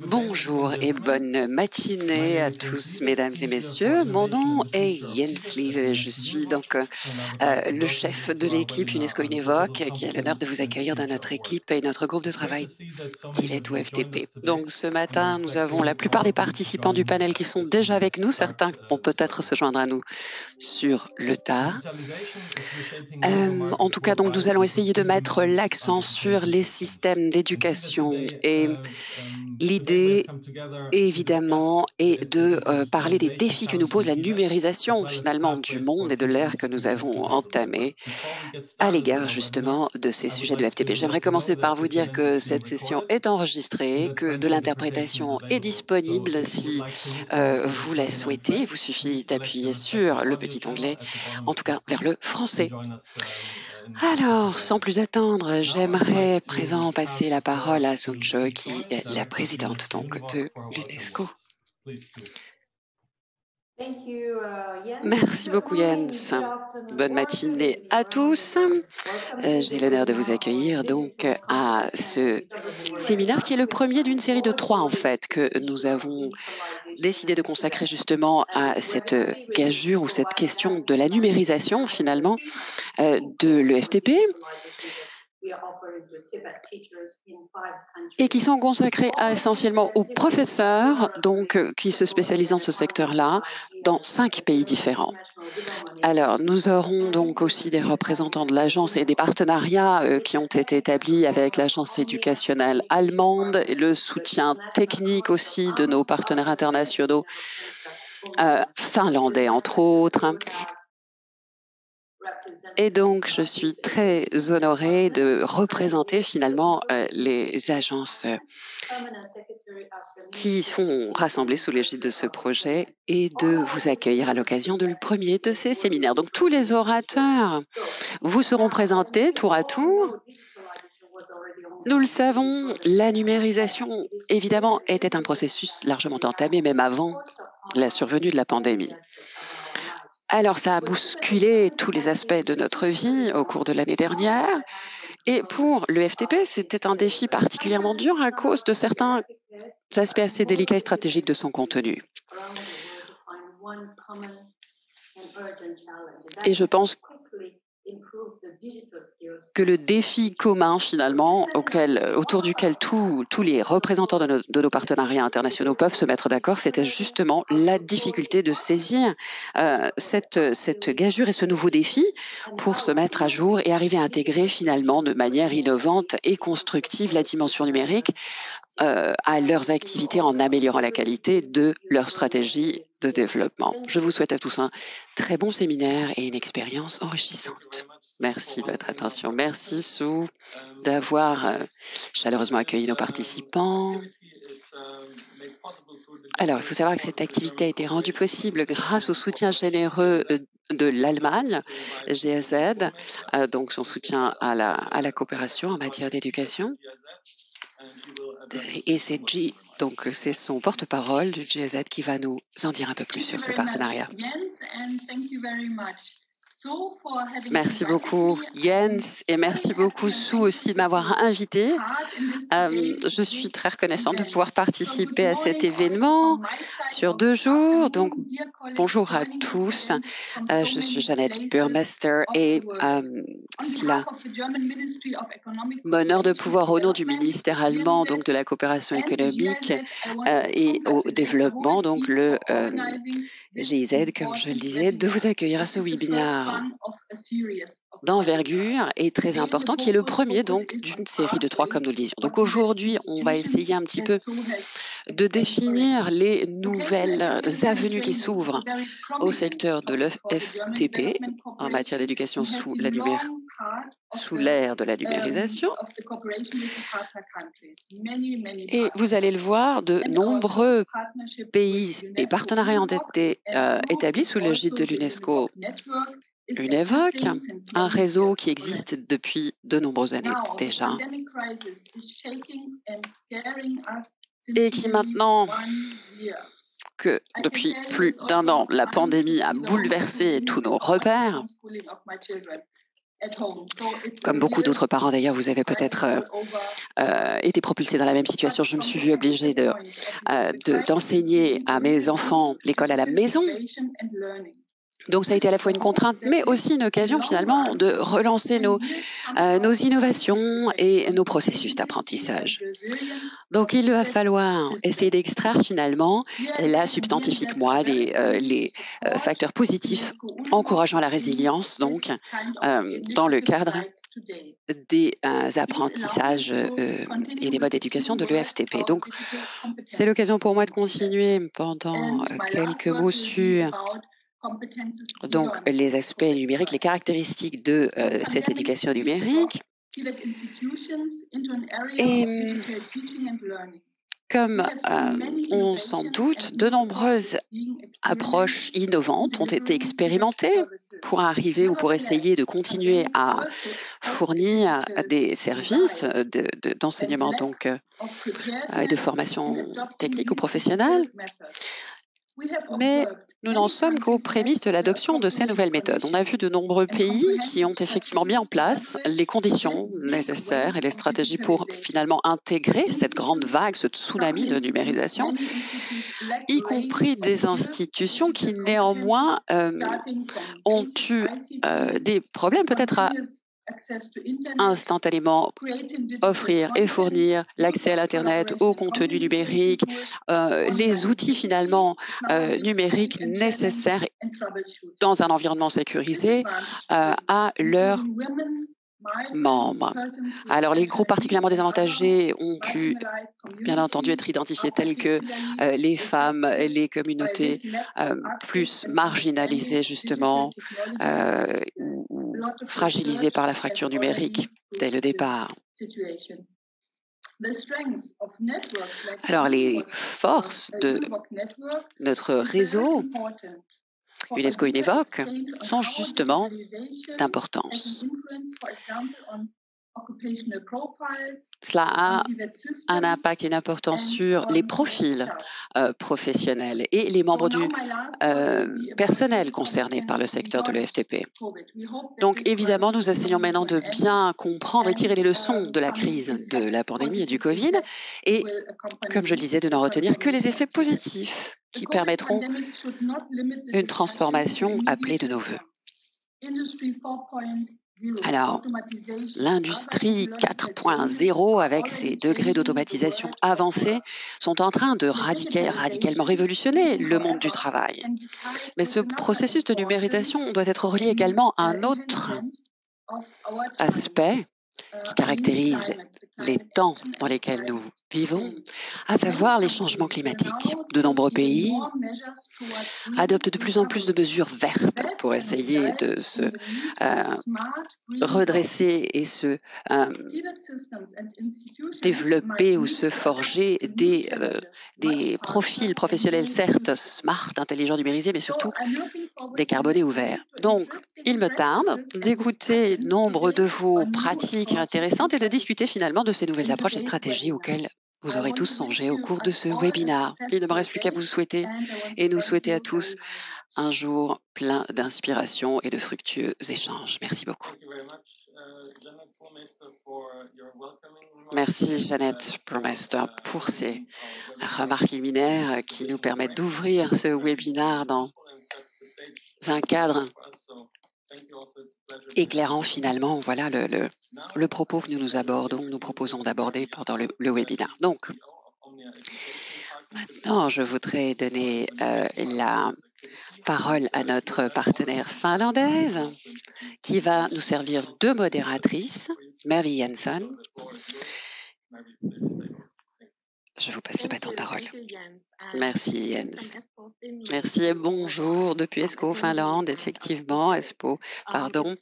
Bonjour et bonne matinée à tous, mesdames et messieurs. Mon nom est Jens Lieve et je suis le chef de l'équipe UNESCO Unevoc qui a l'honneur de vous accueillir dans notre équipe et notre groupe de travail TILET ou FTP. Donc ce matin, nous avons la plupart des participants du panel qui sont déjà avec nous. Certains vont peut-être se joindre à nous sur le tard. En tout cas, donc, nous allons essayer de mettre l'accent sur les systèmes d'éducation et l'idée évidemment est de parler des défis que nous pose la numérisation finalement du monde et de l'ère que nous avons entamée à l'égard justement de ces sujets de FTP. J'aimerais commencer par vous dire que cette session est enregistrée, que de l'interprétation est disponible si vous la souhaitez. Il vous suffit d'appuyer sur le petit onglet, en tout cas vers le français. Alors, sans plus attendre, j'aimerais présent passer la parole à Song Choi, qui est la présidente donc de l'UNESCO. Merci beaucoup, Jens. Bonne matinée à tous. J'ai l'honneur de vous accueillir donc à ce séminaire qui est le premier d'une série de 3 en fait que nous avons décidé de consacrer justement à cette gageure ou cette question de la numérisation finalement de l'EFTP et qui sont consacrés essentiellement aux professeurs donc qui se spécialisent dans ce secteur-là dans 5 pays différents. Alors, nous aurons donc aussi des représentants de l'agence et des partenariats qui ont été établis avec l'agence éducationnelle allemande et le soutien technique aussi de nos partenaires internationaux finlandais entre autres. Et donc, je suis très honorée de représenter finalement les agences qui sont rassemblées sous l'égide de ce projet et de vous accueillir à l'occasion du premier de ces séminaires. Donc, tous les orateurs vous seront présentés tour à tour. Nous le savons, la numérisation, évidemment, était un processus largement entamé même avant la survenue de la pandémie. Alors, ça a bousculé tous les aspects de notre vie au cours de l'année dernière. Et pour le FTP, c'était un défi particulièrement dur à cause de certains aspects assez délicats et stratégiques de son contenu. Et je pense que le défi commun, finalement, autour duquel tous les représentants de nos partenariats internationaux peuvent se mettre d'accord, c'était justement la difficulté de saisir cette gageure et ce nouveau défi pour se mettre à jour et arriver à intégrer finalement de manière innovante et constructive la dimension numérique à leurs activités en améliorant la qualité de leur stratégie de développement. Je vous souhaite à tous un très bon séminaire et une expérience enrichissante. Merci de votre attention. Merci, Sue, d'avoir chaleureusement accueilli nos participants. Alors, il faut savoir que cette activité a été rendue possible grâce au soutien généreux de l'Allemagne, GSZ, donc son soutien à la coopération en matière d'éducation. Et c'est donc c'est son porte-parole du GIZ qui va nous en dire un peu plus sur ce partenariat. Merci beaucoup Jens et merci beaucoup Sue aussi de m'avoir invité. Je suis très reconnaissante de pouvoir participer à cet événement sur 2 jours. Donc bonjour à tous. Je suis Jeannette Burmester et cela m'honore de pouvoir au nom du ministère allemand donc de la coopération économique et au développement donc le GIZ, comme je le disais, de vous accueillir à ce webinaire d'envergure et très important, qui est le premier donc d'une série de 3, comme nous le disions. Donc aujourd'hui, on va essayer un petit peu de définir les nouvelles avenues qui s'ouvrent au secteur de l'FTP en matière d'éducation sous l'ère de la numérisation. Et vous allez le voir, de nombreux pays et partenariats ont été établis sous l'égide de l'UNESCO Unevoc, un réseau qui existe depuis de nombreuses années déjà et qui maintenant que depuis plus d'1 an, la pandémie a bouleversé tous nos repères. Comme beaucoup d'autres parents d'ailleurs, vous avez peut-être été propulsés dans la même situation. Je me suis vue obligée d'enseigner à mes enfants l'école à la maison. Donc ça a été à la fois une contrainte, mais aussi une occasion finalement de relancer nos innovations et nos processus d'apprentissage. Donc il va falloir essayer d'extraire finalement, là substantifiquement, les facteurs positifs encourageant la résilience, donc dans le cadre des apprentissages et des modes d'éducation de l'EFTP. Donc c'est l'occasion pour moi de continuer pendant quelques mots sur donc les aspects numériques, les caractéristiques de cette éducation numérique. Et comme on s'en doute, de nombreuses approches innovantes ont été expérimentées pour arriver ou pour essayer de continuer à fournir des services d'enseignement donc et de formation technique ou professionnelle. Mais nous n'en sommes qu'aux prémices de l'adoption de ces nouvelles méthodes. On a vu de nombreux pays qui ont effectivement mis en place les conditions nécessaires et les stratégies pour finalement intégrer cette grande vague, ce tsunami de numérisation, y compris des institutions qui néanmoins ont eu des problèmes peut-être à instantanément offrir et fournir l'accès à l'Internet, au contenu numérique, les outils finalement numériques nécessaires dans un environnement sécurisé à leurs membres. Alors, les groupes particulièrement désavantagés ont pu, bien entendu, être identifiés tels que les femmes, les communautés plus marginalisées, justement, ou fragilisées par la fracture numérique dès le départ. Alors, les forces de notre réseau UNESCO-Univoc sont justement d'importance. Cela a un impact et une importance sur les profils professionnels et les membres du personnel concernés par le secteur de l'EFTP. Donc évidemment, nous essayons maintenant de bien comprendre et tirer les leçons de la crise de la pandémie et du Covid et, comme je le disais, de n'en retenir que les effets positifs qui permettront une transformation appelée de nos voeux. Alors, l'industrie 4.0, avec ses degrés d'automatisation avancés, sont en train de radicalement révolutionner le monde du travail. Mais ce processus de numérisation doit être relié également à un autre aspect qui caractérise les temps dans lesquels nous vivons, à savoir les changements climatiques. De nombreux pays adoptent de plus en plus de mesures vertes pour essayer de se redresser et se développer ou se forger des profils professionnels certes smart, intelligents, numérisés, mais surtout décarbonés ou verts. Donc, il me tarde d'écouter nombre de vos pratiques intéressantes et de discuter finalement de ces nouvelles approches et stratégies auxquelles vous aurez tous songé au cours de ce webinaire. Il ne me reste plus qu'à vous souhaiter et nous souhaiter à tous un jour plein d'inspiration et de fructueux échanges. Merci beaucoup. Merci Jeannette Burmester pour ces remarques liminaires qui nous permettent d'ouvrir ce webinaire dans un cadre éclairant finalement voilà le propos que nous proposons d'aborder pendant le webinaire. Donc, maintenant, je voudrais donner la parole à notre partenaire finlandaise qui va nous servir de modératrice, Mary Jensen. Je vous passe le bâton de parole. Merci Jens. Merci et bonjour depuis Espoo, Finlande, effectivement, Espoo, pardon,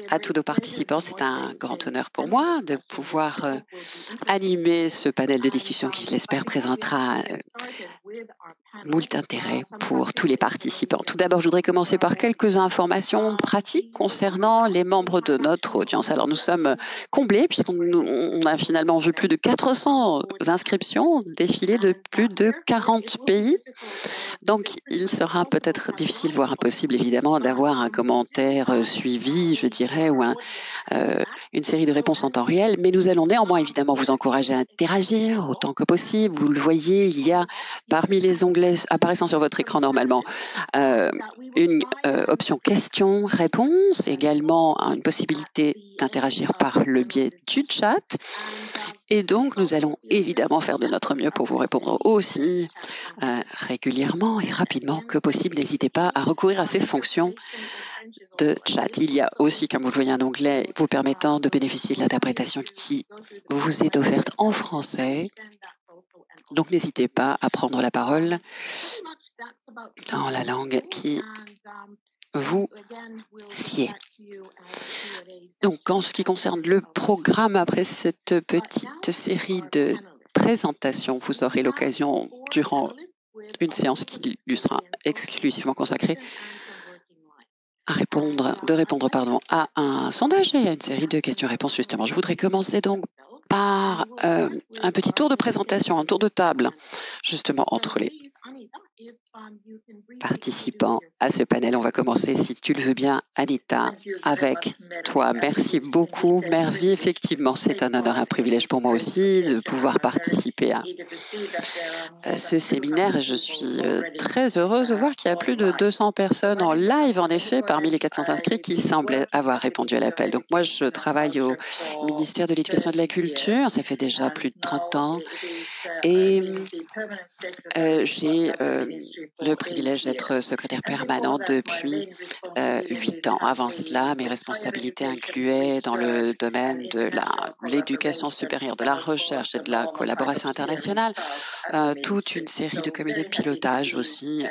à tous nos participants. C'est un grand honneur pour moi de pouvoir animer ce panel de discussion qui, je l'espère, présentera moult intérêt pour tous les participants. Tout d'abord, je voudrais commencer par quelques informations pratiques concernant les membres de notre audience. Alors, nous sommes comblés puisqu'on a finalement vu plus de 400 inscriptions défiler de plus de 40 pays. Donc, il sera peut-être difficile, voire impossible, évidemment, d'avoir un commentaire suivi, je dirais, ou une série de réponses en temps réel, mais nous allons néanmoins évidemment vous encourager à interagir autant que possible. Vous le voyez, il y a parmi les onglets apparaissant sur votre écran normalement une option questions-réponses, également une possibilité d'interagir par le biais du chat. Et donc, nous allons évidemment faire de notre mieux pour vous répondre aussi régulièrement et rapidement que possible. N'hésitez pas à recourir à ces fonctions de chat. Il y a aussi, comme vous le voyez, un onglet vous permettant de bénéficier de l'interprétation qui vous est offerte en français. Donc, n'hésitez pas à prendre la parole dans la langue qui vous sied. Donc, en ce qui concerne le programme, après cette petite série de présentations, vous aurez l'occasion, durant une séance qui lui sera exclusivement consacrée, à répondre à un sondage et à une série de questions-réponses, justement. Je voudrais commencer donc par un petit tour de présentation, un tour de table, justement, entre les participants à ce panel. On va commencer, si tu le veux bien, Anita, avec toi. Merci beaucoup, Mervi. Effectivement, c'est un honneur et un privilège pour moi aussi de pouvoir participer à ce séminaire. Et je suis très heureuse de voir qu'il y a plus de 200 personnes en live, en effet, parmi les 400 inscrits qui semblent avoir répondu à l'appel. Donc moi, je travaille au ministère de l'Éducation et de la Culture. Ça fait déjà plus de 30 ans. Et j'ai le privilège d'être secrétaire permanente depuis 8 ans. Avant cela, mes responsabilités incluaient dans le domaine de l'éducation supérieure, de la recherche et de la collaboration internationale, toute une série de comités de pilotage aussi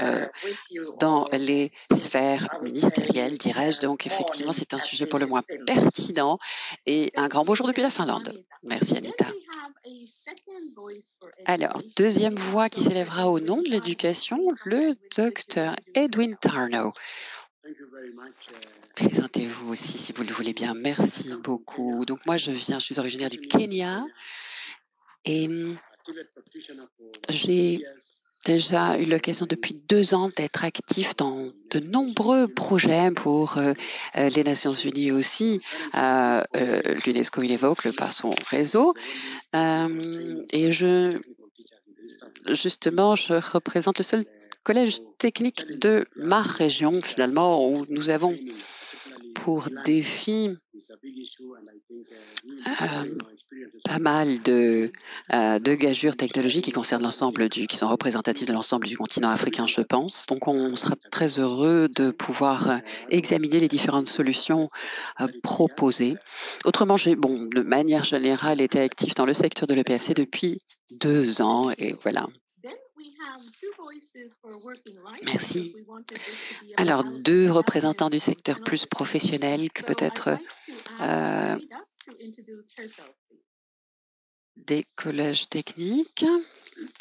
dans les sphères ministérielles, dirais-je. Donc, effectivement, c'est un sujet pour le moins pertinent et un grand bonjour depuis la Finlande. Merci, Anita. Alors, deuxième voix qui s'élèvera au nom de l'éducation, le docteur Edwin Tarnow. Présentez-vous aussi si vous le voulez bien. Merci beaucoup. Donc, moi, je suis originaire du Kenya et j'ai déjà eu l'occasion depuis 2 ans d'être actif dans de nombreux projets pour les Nations Unies aussi. L'UNESCO, il évoque par son réseau. Et justement, je représente le seul collège technique de ma région, finalement, où nous avons pour défi pas mal de gageures technologiques qui concernent qui sont représentatives de l'ensemble du continent africain, je pense. Donc, on sera très heureux de pouvoir examiner les différentes solutions proposées. Autrement, de manière générale, été actif dans le secteur de l'EPFC depuis 2 ans et voilà. Merci. Alors, 2 représentants du secteur plus professionnel que peut-être des collèges techniques.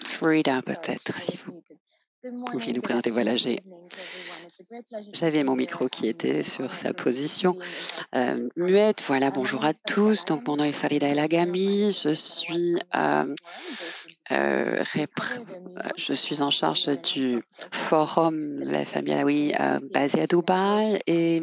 Frida, peut-être, si vous pouviez nous présenter. Voilà, j'avais mon micro qui était sur sa position muette. Voilà, bonjour à tous. Donc, mon nom est Farida El Agami. Je suis en charge du forum La Famille Alaoui basé à Dubaï et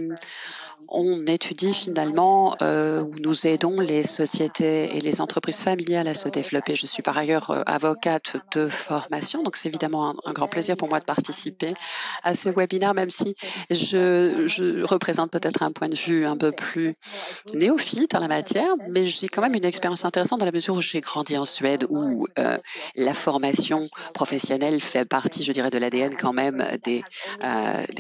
on étudie finalement où nous aidons les sociétés et les entreprises familiales à se développer. Je suis par ailleurs avocate de formation, donc c'est évidemment un grand plaisir pour moi de participer à ce webinaire, même si je représente peut-être un point de vue un peu plus néophyte en la matière, mais j'ai quand même une expérience intéressante dans la mesure où j'ai grandi en Suède, où la formation professionnelle fait partie, je dirais, de l'ADN quand même des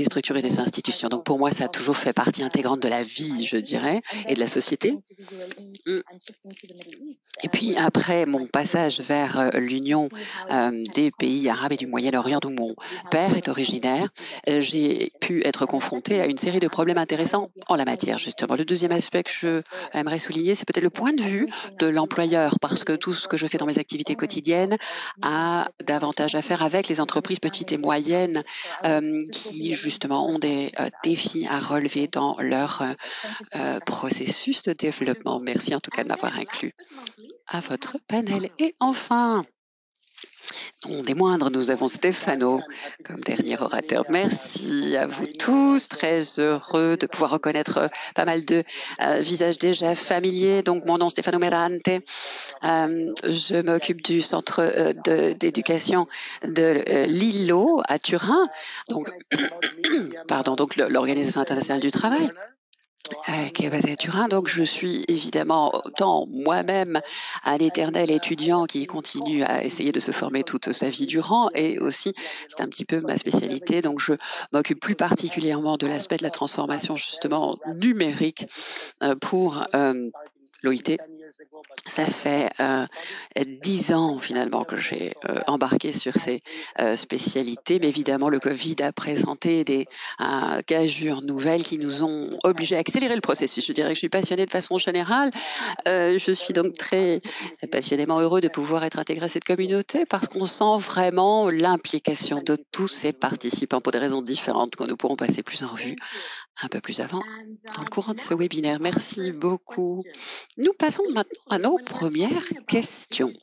structures et des institutions. Donc pour moi, ça a toujours fait partie intégrante différentes de la vie, je dirais, et de la société. Mm. Et puis après mon passage vers l'Union des pays arabes et du Moyen-Orient, dont mon père est originaire, j'ai pu être confrontée à une série de problèmes intéressants en la matière, justement. Le deuxième aspect que je aimerais souligner, c'est peut-être le point de vue de l'employeur, parce que tout ce que je fais dans mes activités quotidiennes a davantage à faire avec les entreprises petites et moyennes qui, justement, ont des défis à relever dans leur processus de développement. Merci en tout cas de m'avoir inclus à votre panel. Et enfin, non des moindres, nous avons Stefano comme dernier orateur. Merci à vous tous, très heureux de pouvoir reconnaître pas mal de visages déjà familiers. Donc mon nom Stefano Merante, je m'occupe du centre d'éducation de Lillo à Turin, donc, pardon, donc l'Organisation internationale du travail. Qui est basée à Turin. Donc, je suis évidemment autant moi-même un éternel étudiant qui continue à essayer de se former toute sa vie durant, et aussi, c'est un petit peu ma spécialité. Donc, je m'occupe plus particulièrement de l'aspect de la transformation justement numérique pour l'OIT. Ça fait 10 ans finalement que j'ai embarqué sur ces spécialités, mais évidemment le Covid a présenté des gageures nouvelles qui nous ont obligés à accélérer le processus. Je dirais que je suis passionnée de façon générale. Je suis donc très passionnément heureux de pouvoir être intégrée à cette communauté parce qu'on sent vraiment l'implication de tous ces participants pour des raisons différentes que nous pourrons passer plus en revue un peu plus avant dans le courant de ce webinaire. Merci beaucoup. Nous passons maintenant à nos premières questions.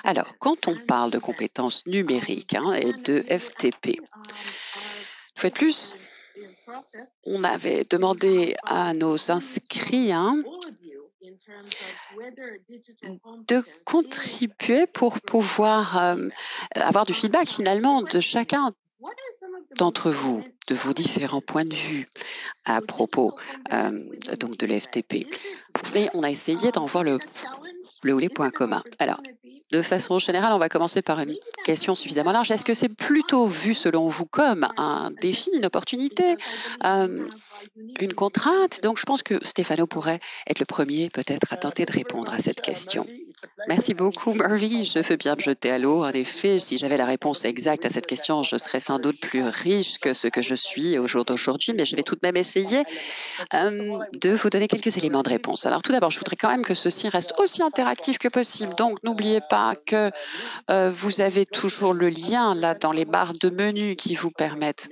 Alors, quand on parle de compétences numériques et de FTP, une fois de plus, on avait demandé à nos inscrits de contribuer pour pouvoir avoir du feedback finalement de chacun d'entre vous, de vos différents points de vue à propos donc de l'FTP. Et on a essayé d'en voir le ou les points communs. Alors, de façon générale, on va commencer par une question suffisamment large. Est-ce que c'est plutôt vu, selon vous, comme un défi, une opportunité, une contrainte? Donc, je pense que Stefano pourrait être le premier, peut-être, à tenter de répondre à cette question. Merci beaucoup, Murphy. Je veux bien me jeter à l'eau. En effet, si j'avais la réponse exacte à cette question, je serais sans doute plus riche que ce que je suis au jour d'aujourd'hui, mais je vais tout de même essayer de vous donner quelques éléments de réponse. Alors, tout d'abord, je voudrais quand même que ceci reste aussi interactif que possible. Donc, n'oubliez pas que vous avez toujours le lien là dans les barres de menu qui vous permettent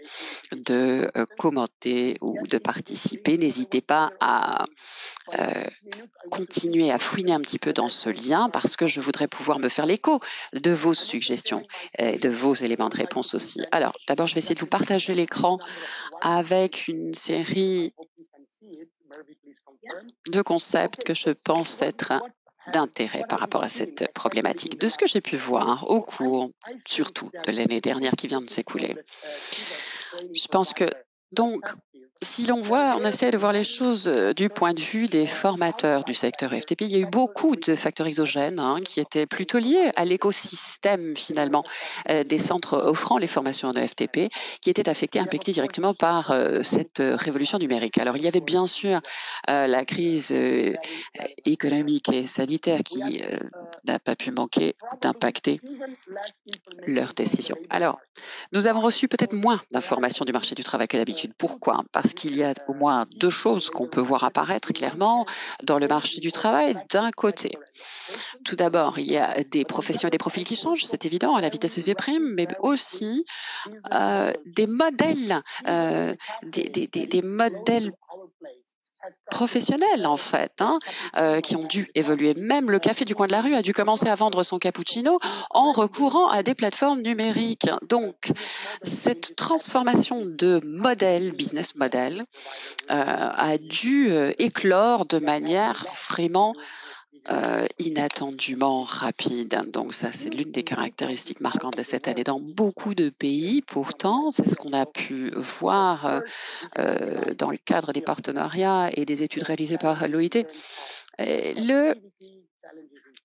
de commenter ou de participer. N'hésitez pas à continuer à fouiner un petit peu dans ce lien parce que je voudrais pouvoir me faire l'écho de vos suggestions et de vos éléments de réponse aussi. Alors, d'abord, je vais essayer de vous partager l'écran avec une série de concepts que je pense être d'intérêt par rapport à cette problématique. De ce que j'ai pu voir au cours, surtout de l'année dernière qui vient de s'écouler, je pense que, donc, si l'on voit, on essaie de voir les choses du point de vue des formateurs du secteur FTP, il y a eu beaucoup de facteurs exogènes qui étaient plutôt liés à l'écosystème finalement des centres offrant les formations de FTP qui étaient impactés directement par cette révolution numérique. Alors il y avait bien sûr la crise économique et sanitaire qui n'a pas pu manquer d'impacter leurs décisions. Alors, nous avons reçu peut-être moins d'informations du marché du travail que d'habitude. Pourquoi? Parce qu'il y a au moins deux choses qu'on peut voir apparaître clairement dans le marché du travail. D'un côté, tout d'abord, il y a des professions et des profils qui changent, c'est évident, à la vitesse V', mais aussi des modèles, des modèles professionnels en fait, qui ont dû évoluer. Même le café du coin de la rue a dû commencer à vendre son cappuccino en recourant à des plateformes numériques. Donc, cette transformation de modèle, business model, a dû éclore de manière vraiment inattendument rapide. Donc ça, c'est l'une des caractéristiques marquantes de cette année dans beaucoup de pays. Pourtant, c'est ce qu'on a pu voir dans le cadre des partenariats et des études réalisées par l'OIT. Le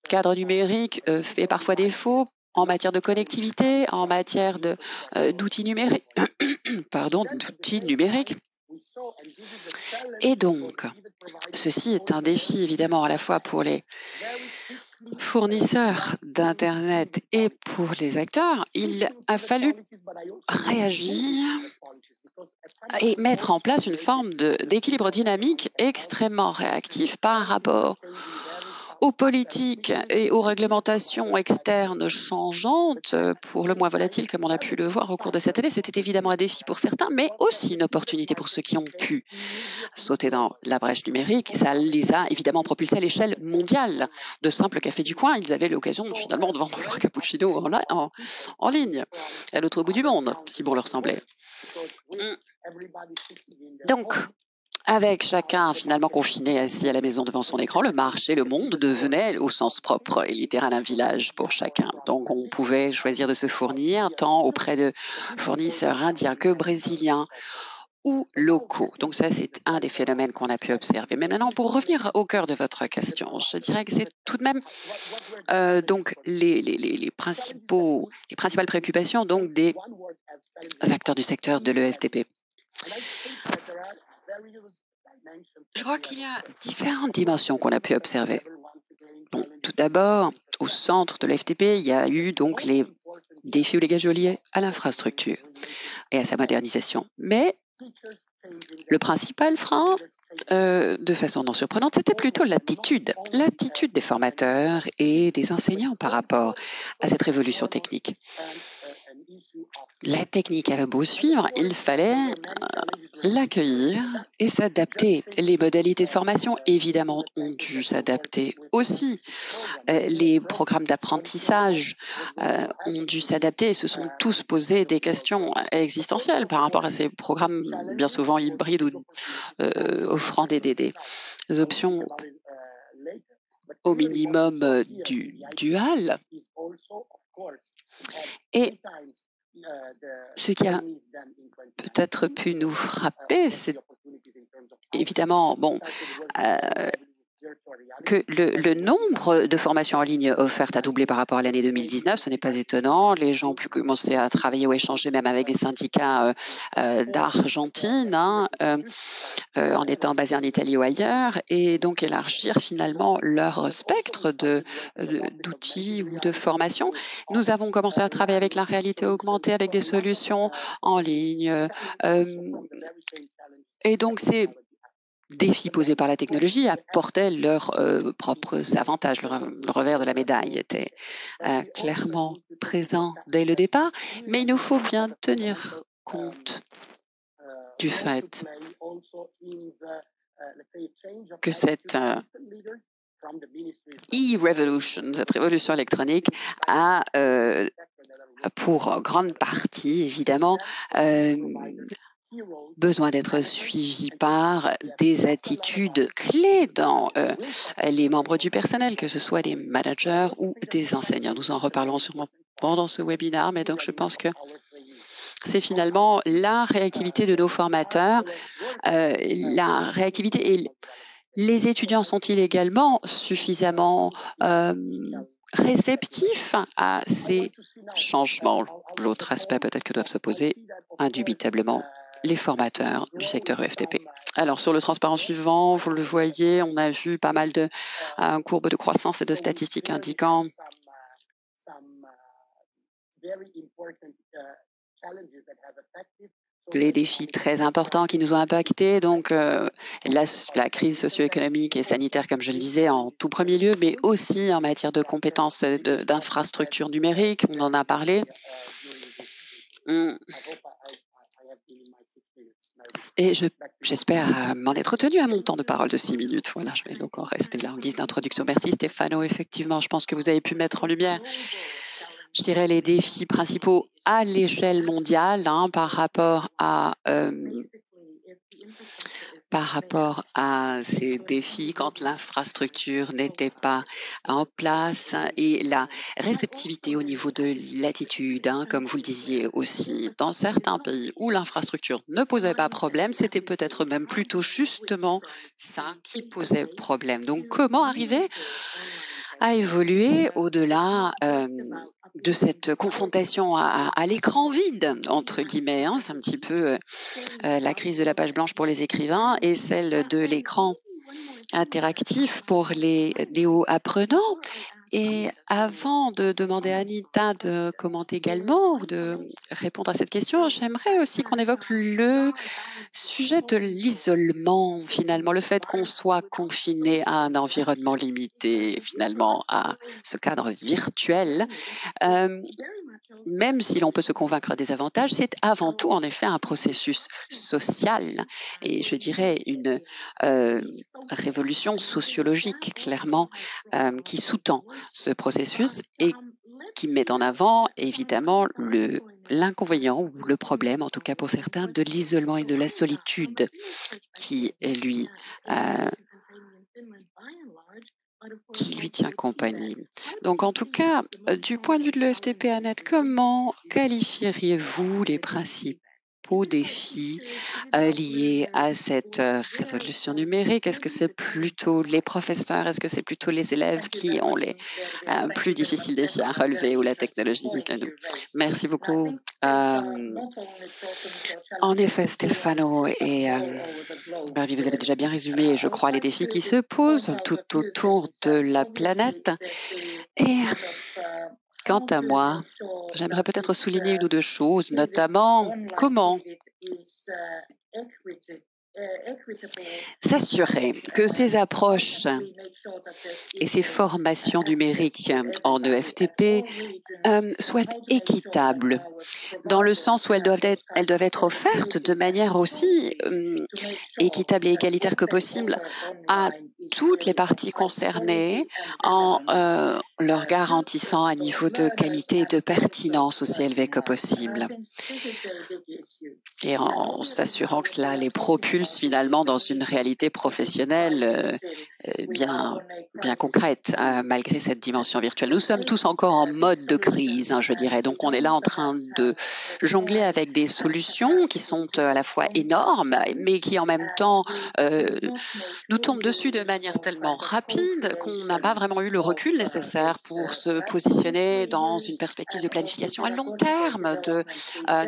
cadre numérique fait parfois défaut en matière de connectivité, en matière d'outils numériques, d'outils numériques. Et donc, ceci est un défi évidemment à la fois pour les fournisseurs d'Internet et pour les acteurs. Il a fallu réagir et mettre en place une forme d'équilibre dynamique extrêmement réactif par rapport aux politiques et aux réglementations externes changeantes, pour le moins volatiles, comme on a pu le voir au cours de cette année. C'était évidemment un défi pour certains, mais aussi une opportunité pour ceux qui ont pu sauter dans la brèche numérique. Ça les a évidemment propulsés à l'échelle mondiale. De simples cafés du coin, ils avaient l'occasion finalement de vendre leur cappuccino en ligne, à l'autre bout du monde, si bon leur semblait. Donc, avec chacun finalement confiné assis à la maison devant son écran, le marché, le monde devenait au sens propre et littéral un village pour chacun. Donc on pouvait choisir de se fournir tant auprès de fournisseurs indiens que brésiliens ou locaux. Donc ça, c'est un des phénomènes qu'on a pu observer. Mais maintenant, pour revenir au cœur de votre question, je dirais que c'est tout de même donc les principales préoccupations donc des acteurs du secteur de l'EFTP. Je crois qu'il y a différentes dimensions qu'on a pu observer. Bon, tout d'abord, au centre de l'FTP, il y a eu donc les défis ou les gages liés à l'infrastructure et à sa modernisation. Mais le principal frein, de façon non surprenante, c'était plutôt l'attitude des formateurs et des enseignants par rapport à cette révolution technique. La technique avait beau suivre, il fallait l'accueillir et s'adapter. Les modalités de formation, évidemment, ont dû s'adapter aussi. Les programmes d'apprentissage ont dû s'adapter et se sont tous posés des questions existentielles par rapport à ces programmes bien souvent hybrides ou offrant des options au minimum dual. Et ce qui a peut-être pu nous frapper, c'est évidemment que le nombre de formations en ligne offertes a doublé par rapport à l'année 2019. Ce n'est pas étonnant. Les gens ont pu commencer à travailler ou échanger même avec les syndicats d'Argentine, en étant basés en Italie ou ailleurs, et donc élargir finalement leur spectre d'outils ou de formations. Nous avons commencé à travailler avec la réalité augmentée, avec des solutions en ligne. Et donc, ces défis posés par la technologie apportaient leurs propres avantages. Le revers de la médaille était clairement présent dès le départ, mais il nous faut bien tenir compte du fait que cette e-revolution, cette révolution électronique, a pour grande partie, évidemment, besoin d'être suivi par des attitudes clés dans les membres du personnel, que ce soit des managers ou des enseignants. Nous en reparlons sûrement pendant ce webinaire, mais donc je pense que c'est finalement la réactivité de nos formateurs, la réactivité et les étudiants sont-ils également suffisamment réceptifs à ces changements? L'autre aspect peut-être que doivent se poser indubitablement les formateurs du secteur EFTP. Alors, sur le transparent suivant, vous le voyez, on a vu pas mal de courbes de croissance et de statistiques indiquant les défis très importants qui nous ont impactés, donc la crise socio-économique et sanitaire, comme je le disais, en tout premier lieu, mais aussi en matière de compétences d'infrastructures numériques, on en a parlé. Et j'espère m'en être tenu à mon temps de parole de 6 minutes. Voilà, je vais donc en rester là en guise d'introduction. Merci Stéphano. Effectivement, je pense que vous avez pu mettre en lumière, je dirais, les défis principaux à l'échelle mondiale par rapport à ces défis quand l'infrastructure n'était pas en place et la réceptivité au niveau de l'attitude, comme vous le disiez aussi. Dans certains pays où l'infrastructure ne posait pas problème, c'était peut-être même plutôt justement ça qui posait problème. Donc, comment arriver a évolué au-delà de cette confrontation à l'écran vide, entre guillemets, hein. C'est un petit peu la crise de la page blanche pour les écrivains et celle de l'écran interactif pour les néo-apprenants. Et avant de demander à Anita de commenter également ou de répondre à cette question, j'aimerais aussi qu'on évoque le sujet de l'isolement, finalement, le fait qu'on soit confiné à un environnement limité, finalement, à ce cadre virtuel. Euh, Même si l'on peut se convaincre des avantages, c'est avant tout, en effet, un processus social et je dirais une euh, révolution sociologique, clairement, qui sous-tend ce processus et qui met en avant, évidemment, l'inconvénient ou le problème, en tout cas pour certains, de l'isolement et de la solitude euh, qui lui tient compagnie. Donc, en tout cas, du point de vue de l'EFTP-ANET, comment qualifieriez-vous les principaux défis liés à cette révolution numérique? Est-ce que c'est plutôt les professeurs? Est-ce que c'est plutôt les élèves qui ont les plus difficiles défis à relever ou la technologie qui est nous? Merci beaucoup. En effet, Stefano et Barbie, vous avez déjà bien résumé, je crois, les défis qui se posent tout autour de la planète. Et quant à moi, j'aimerais peut-être souligner une ou deux choses, notamment comment s'assurer que ces approches et ces formations numériques en EFTP soient équitables, dans le sens où elles doivent être offertes de manière aussi équitable et égalitaire que possible à toutes les parties concernées en leur garantissant un niveau de qualité et de pertinence aussi élevé que possible. Et en s'assurant que cela les propulse finalement dans une réalité professionnelle bien concrète, malgré cette dimension virtuelle. Nous sommes tous encore en mode de crise, je dirais. Donc, on est là en train de jongler avec des solutions qui sont à la fois énormes, mais qui en même temps nous tombent dessus de manière tellement rapide qu'on n'a pas vraiment eu le recul nécessaire pour se positionner dans une perspective de planification à long terme, de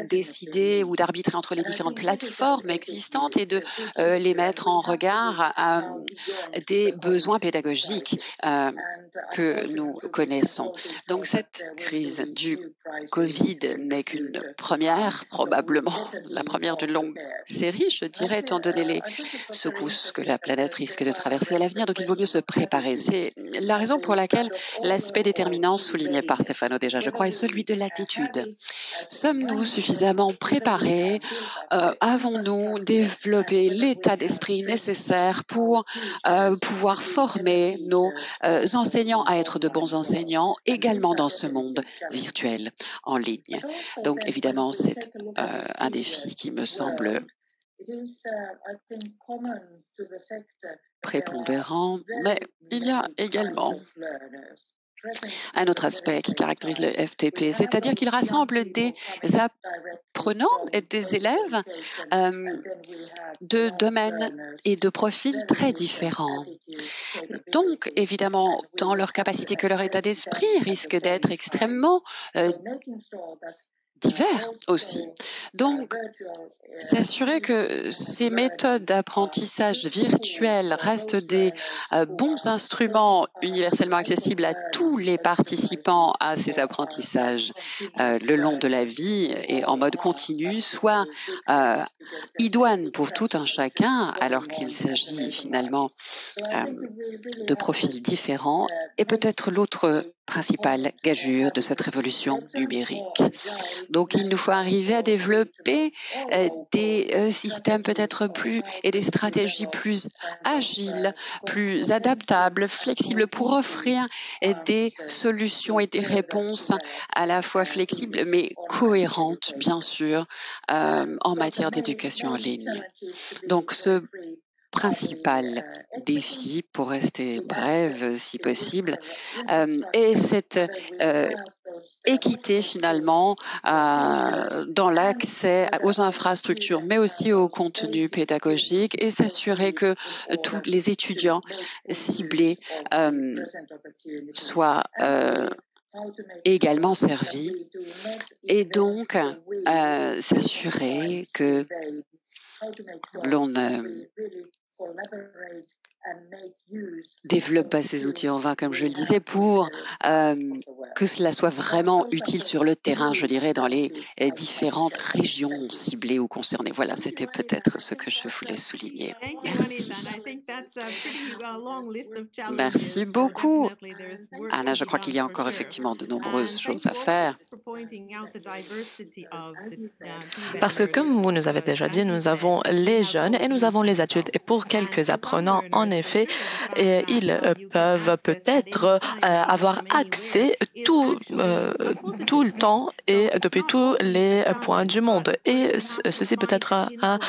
décider ou d'arbitrer entre les différentes plateformes existantes et de les mettre en regard des besoins pédagogiques que nous connaissons. Donc cette crise du Covid n'est qu'une première, probablement la première d'une longue série, je dirais, étant donné les secousses que la planète risque de traverser à l'avenir. Donc il vaut mieux se préparer. C'est la raison pour laquelle l'aspect déterminant souligné par Stefano déjà, je crois, est celui de l'attitude. Sommes-nous suffisamment préparés? Avons-nous développé l'état d'esprit nécessaire pour pouvoir former nos enseignants à être de bons enseignants également dans ce monde virtuel en ligne? Donc évidemment, c'est un défi qui me semble prépondérant, mais il y a également un autre aspect qui caractérise le FTP, c'est-à-dire qu'il rassemble des apprenants et des élèves de domaines et de profils très différents. Donc, évidemment, tant leur capacité que leur état d'esprit risquent d'être extrêmement divers aussi. Donc, s'assurer que ces méthodes d'apprentissage virtuel restent des bons instruments universellement accessibles à tous les participants à ces apprentissages le long de la vie et en mode continu, soit idoine pour tout un chacun, alors qu'il s'agit finalement de profils différents, et peut-être l'autre principale gageure de cette révolution numérique. Donc, il nous faut arriver à développer des systèmes peut-être plus et des stratégies plus agiles, plus adaptables, flexibles pour offrir des solutions et des réponses à la fois flexibles mais cohérentes, bien sûr, en matière d'éducation en ligne. Donc, ce principal défi, pour rester brève si possible, est cette équité finalement dans l'accès aux infrastructures, mais aussi au contenu pédagogique et s'assurer que tous les étudiants ciblés soient également servis et donc s'assurer que l'on développe ces outils en vain, comme je le disais, pour que cela soit vraiment utile sur le terrain, je dirais, dans les différentes régions ciblées ou concernées. Voilà, c'était peut-être ce que je voulais souligner. Thank you, Melissa. And Merci. I think that's a pretty long list of Merci challenges. So beaucoup, definitely there's work to Anna. Je be crois qu'il done y a for encore sure. effectivement de nombreuses And choses thank à you also faire. for pointing out the diversity of the Tibetan Parce que comme vous nous avez because, déjà dit, as you nous said, avons we les have jeunes et both nous youth avons les and adultes. Et adults. pour And quelques for some apprenants, en learners, for effet, sure, the fact that ils you can peuvent access at any peut-être time, avoir from anywhere, accès is actually a tout positive le thing. temps et So it's depuis not tous only a les points challenge, du but monde. of course Et we have to ceci peut find être and influence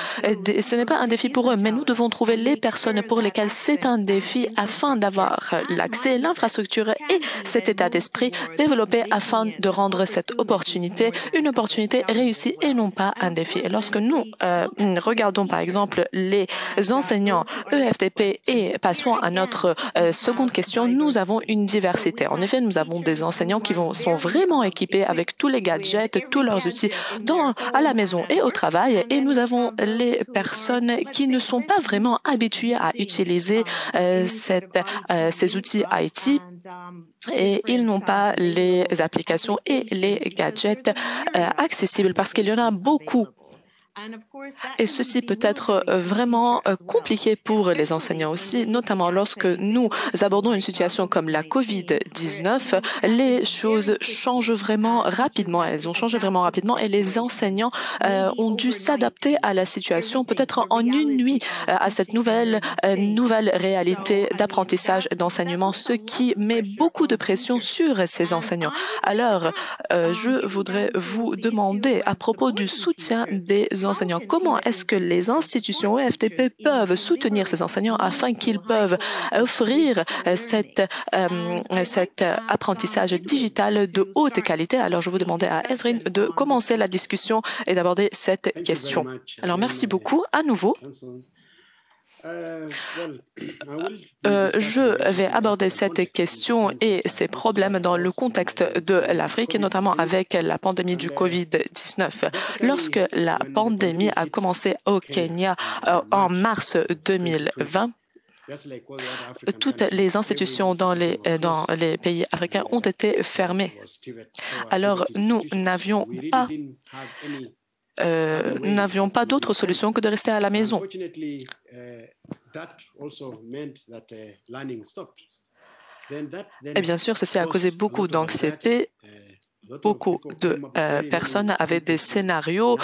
those ce n'est for pas un whom it défi is pour a eux, mais nous devons challenge trouver and les make personnes sure pour that lesquelles c'est access un and défi afin infrastructure d'avoir and l'accès, mindset l'infrastructure et can be cet then état moved d'esprit towards développé afin making it de an rendre cette opportunity opportunité more than une a opportunité challenge as réussie et well. non pas And un of défi. Et course, then lorsque if nous we look at some of the regardons par teachers exemple les and enseignants those who are next EFTP questions, et here passons à again, notre we seconde have question, nous avons diversity. une So diversité. we En have effet, nous avons des teachers enseignants who qui are sont very vraiment équipés avec tous equipped les with gadgets, tous every leurs outils gadget in their à la home maison and at et au work. travail. And Et then nous we avons have les those who are, personnes let's qui ne say, sont pas less vraiment used to habituées à using utiliser any sort of ces IT outils infra IT and et ils different n'ont pas les available applications et les applications because there's gadgets a myriad of accessibles parce qu'il y en a applications beaucoup. available. And of course, that Et can be ceci peut être bewildering to vraiment teachers as well, compliqué pour les enseignants especially when aussi, we're looking notamment at, lorsque say, a nous situation abordons une like situation comme la COVID-19, where COVID-19, things les happen very choses changent quickly vraiment and teachers rapidement. have Elles to ont changé vraiment adapt to the rapidement et les situation. enseignants Maybe ont dû overnight, s'adapter à la situation, everything, peut-être the en une nuit, reality of à cette teaching and learning changed. nouvelle So, réalité I mean, d'apprentissage et that d'enseignement, puts ce a lot qui of met pressure beaucoup de on pression teachers. sur ces And enseignants. I would like to Alors, ask, je getting voudrais down to vous the issue demander à of propos du supporting soutien teachers, des how enseignants, can comment est-ce Tibetan que les teachers support institutions EFTP teachers in peuvent soutenir ces delivering enseignants afin qu'ils meaningful, high peuvent quality offrir digital learning? And I'd like cet to ask apprentissage Edwin digital de to haute start qualité. Alors, je vous the demandais à Edwin discussion de on this commencer la question. discussion et d'aborder cette Thank you very question. much Alors, again, merci beaucoup à nouveau. Johnson. Well, I will be discussing Je the vais issues in the aborder African cette context in the question sense et that ses this is what problèmes I dans le was in contexte the de time of the l'Afrique et COVID notamment pandemic. avec la pandémie And du Covid-19. Lorsque basically, la when the pandémie pandemic a hit commencé au Kenya Kenya in en March mars of 2020, 2020, just like all the other African toutes countries, les every institutions institution was dans closed. les pays africains And ont été it fermées. was Tibet, so were Alors, Tibet institutions. So we really pas didn't have any nous way n'avions but pas to be d'autre at home. solution que de rester à la And maison. unfortunately, that also meant that learning stopped. Et bien sûr, ceci a causé beaucoup d'anxiété. Beaucoup de personnes avaient des scénarios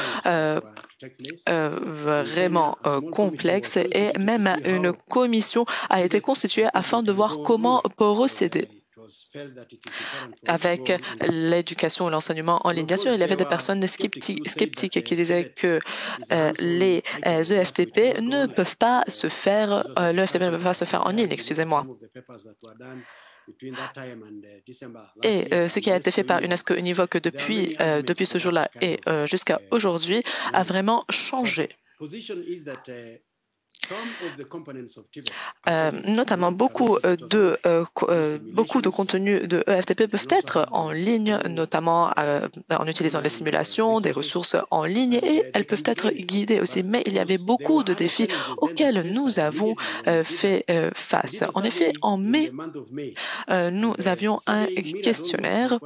vraiment complexes et même une commission a été constituée afin de voir comment procéder avec l'éducation et l'enseignement en ligne. Bien sûr, il y avait des personnes sceptiques qui disaient que les EFTP ne peuvent pas se faire, l'EFTP ne peut pas se faire en ligne, excusez-moi. Et ce qui a été fait par UNESCO Univoque depuis ce jour-là et jusqu'à aujourd'hui a vraiment changé. Notamment, beaucoup de contenus de EFTP peuvent être en ligne, notamment en utilisant les simulations, des ressources en ligne, et elles peuvent être guidées aussi. Mais il y avait beaucoup de défis auxquels nous avons fait face. En effet, en mai, nous avions un questionnaire.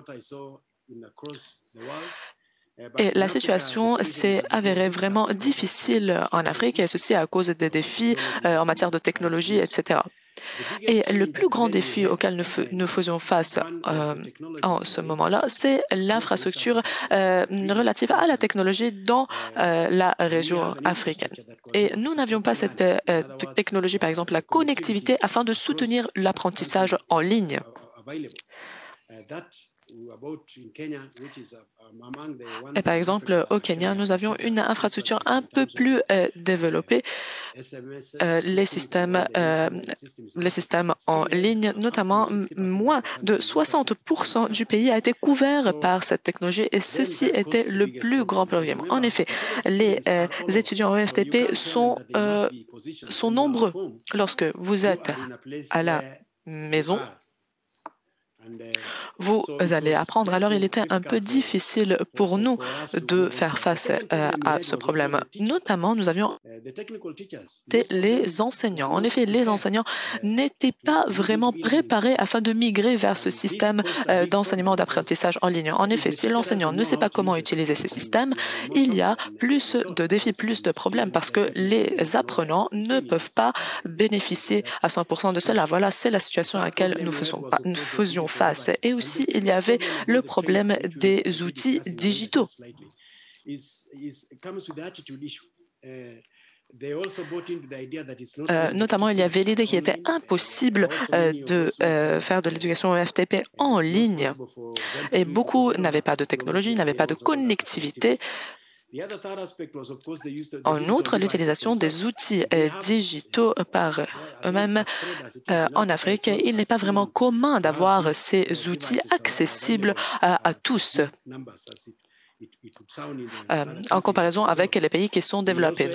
Et la situation s'est avérée vraiment difficile en Afrique, et ceci à cause des défis en matière de technologie, etc. Et le plus grand défi auquel nous faisions face en ce moment-là, c'est l'infrastructure relative à la technologie dans la région africaine. Et nous n'avions pas cette technologie, par exemple la connectivité, afin de soutenir l'apprentissage en ligne. Et par exemple, au Kenya, nous avions une infrastructure un peu plus développée. Les systèmes en ligne, notamment moins de 60% du pays a été couvert par cette technologie et ceci était le plus grand problème. En effet, les étudiants en EFTP sont nombreux. Lorsque vous êtes à la maison, vous allez apprendre. Alors, il était un peu difficile pour nous de faire face à ce problème. Notamment, nous avions les enseignants. En effet, les enseignants n'étaient pas vraiment préparés afin de migrer vers ce système d'enseignement d'apprentissage en ligne. En effet, si l'enseignant ne sait pas comment utiliser ces systèmes, il y a plus de défis, plus de problèmes parce que les apprenants ne peuvent pas bénéficier à 100% de cela. Voilà, c'est la situation à laquelle nous faisions face. Et aussi, il y avait le problème des outils digitaux. Notamment, il y avait l'idée qu'il était impossible de faire de l'éducation FTP en ligne. Et beaucoup n'avaient pas de technologie, n'avaient pas de connectivité. En outre, l'utilisation des outils digitaux par eux-mêmes en Afrique, il n'est pas vraiment commun d'avoir ces outils accessibles à tous. En comparaison avec les pays qui sont développés.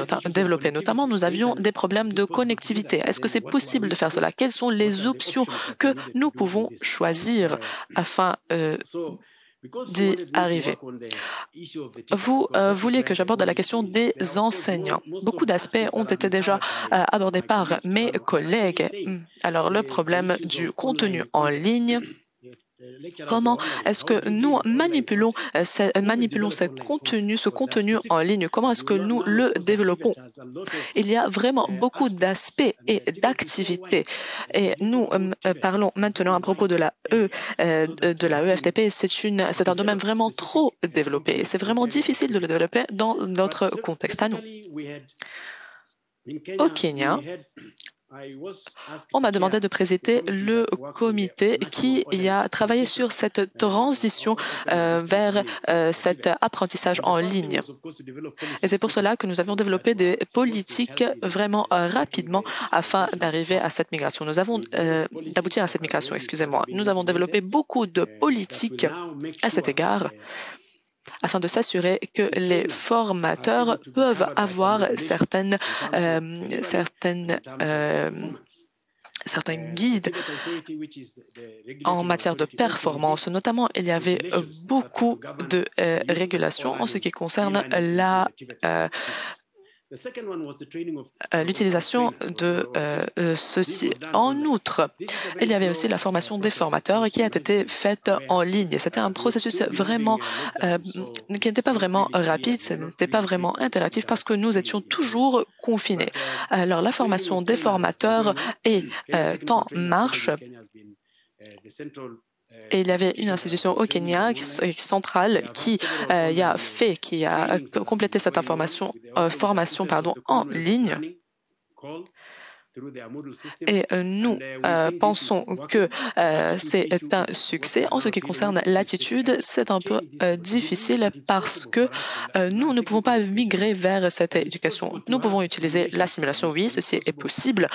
Notamment, nous avions des problèmes de connectivité. Est-ce que c'est possible de faire cela? Quelles sont les options que nous pouvons choisir afin d'y arriver? Vous vouliez que j'aborde la question des enseignants. Beaucoup d'aspects ont été déjà abordés par mes collègues. Alors, le problème du contenu en ligne. Comment est-ce que nous manipulons ce contenu en ligne? Comment est-ce que nous le développons? Il y a vraiment beaucoup d'aspects et d'activités. Et nous parlons maintenant à propos de la EFTP. C'est un domaine vraiment trop développé. C'est vraiment difficile de le développer dans notre contexte à nous. Au Kenya, on m'a demandé de présider le comité qui a travaillé sur cette transition vers cet apprentissage en ligne. Et c'est pour cela que nous avions développé des politiques vraiment rapidement afin d'arriver à cette migration. D'aboutir à cette migration, excusez-moi. Nous avons développé beaucoup de politiques à cet égard afin de s'assurer que les formateurs peuvent avoir certains guides en matière de performance. Notamment, il y avait beaucoup de régulations en ce qui concerne l'utilisation de ceci. En outre, il y avait aussi la formation des formateurs qui a été faite en ligne. C'était un processus vraiment qui n'était pas vraiment rapide, ce n'était pas vraiment interactif parce que nous étions toujours confinés. Alors, la formation des formateurs est en marche. Et il y avait une institution au Kenya centrale qui a complété cette formation en ligne. Et nous pensons que c'est un succès. En ce qui concerne l'attitude, c'est un peu difficile parce que nous ne pouvons pas migrer vers cette éducation. Nous pouvons utiliser la simulation, oui, ceci est possible.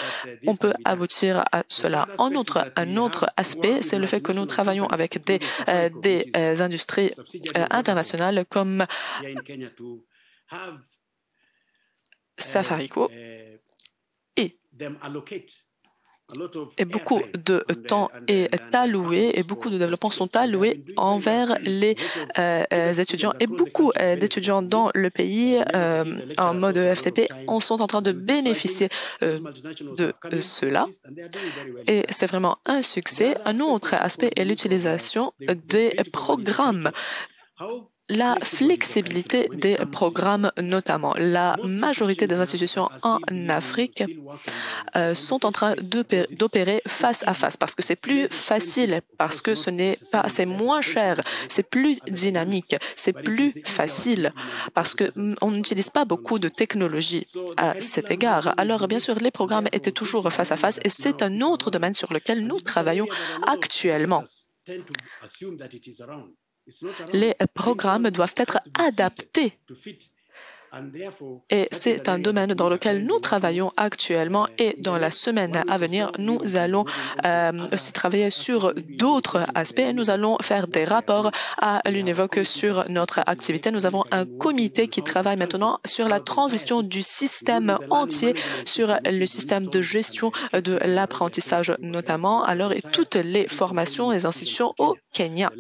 On peut aboutir à cela. En outre, un autre aspect, c'est le fait que nous travaillons avec des industries internationales comme Safaricom. Et beaucoup de temps est alloué et beaucoup de développement sont alloués envers les étudiants. Et beaucoup d'étudiants dans le pays en mode FTP sont en train de bénéficier de cela. Et c'est vraiment un succès. Un autre aspect est l'utilisation des programmes. La flexibilité des programmes notamment. La majorité des institutions en Afrique sont en train d'opérer face à face parce que c'est plus facile, parce que c'est moins cher, c'est plus dynamique, c'est plus facile parce que on n'utilise pas beaucoup de technologies à cet égard. Alors bien sûr, les programmes étaient toujours face à face et c'est un autre domaine sur lequel nous travaillons actuellement. Les programmes doivent être adaptés. Et c'est un domaine dans lequel nous travaillons actuellement et dans la semaine à venir, nous allons aussi travailler sur d'autres aspects. Nous allons faire des rapports à l'UNEVOC sur notre activité. Nous avons un comité qui travaille maintenant sur la transition du système entier, sur le système de gestion de l'apprentissage notamment, alors et toutes les formations et institutions au Kenya.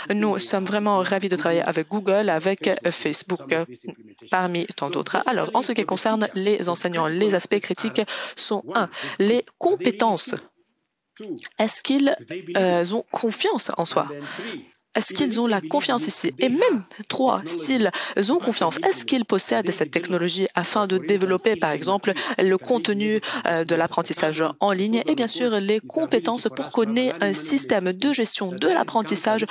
Nous sommes vraiment ravis de travailler avec Google, avec Facebook, parmi tant d'autres. Alors, en ce qui concerne les enseignants, les aspects critiques sont les compétences. Est-ce qu'ils ont confiance en soi? Est-ce qu'ils ont la confiance ici? Et même s'ils ont confiance, est-ce qu'ils possèdent cette technologie afin de développer, par exemple, le contenu de l'apprentissage en ligne et bien sûr les compétences pour qu'on ait un système de gestion de l'apprentissage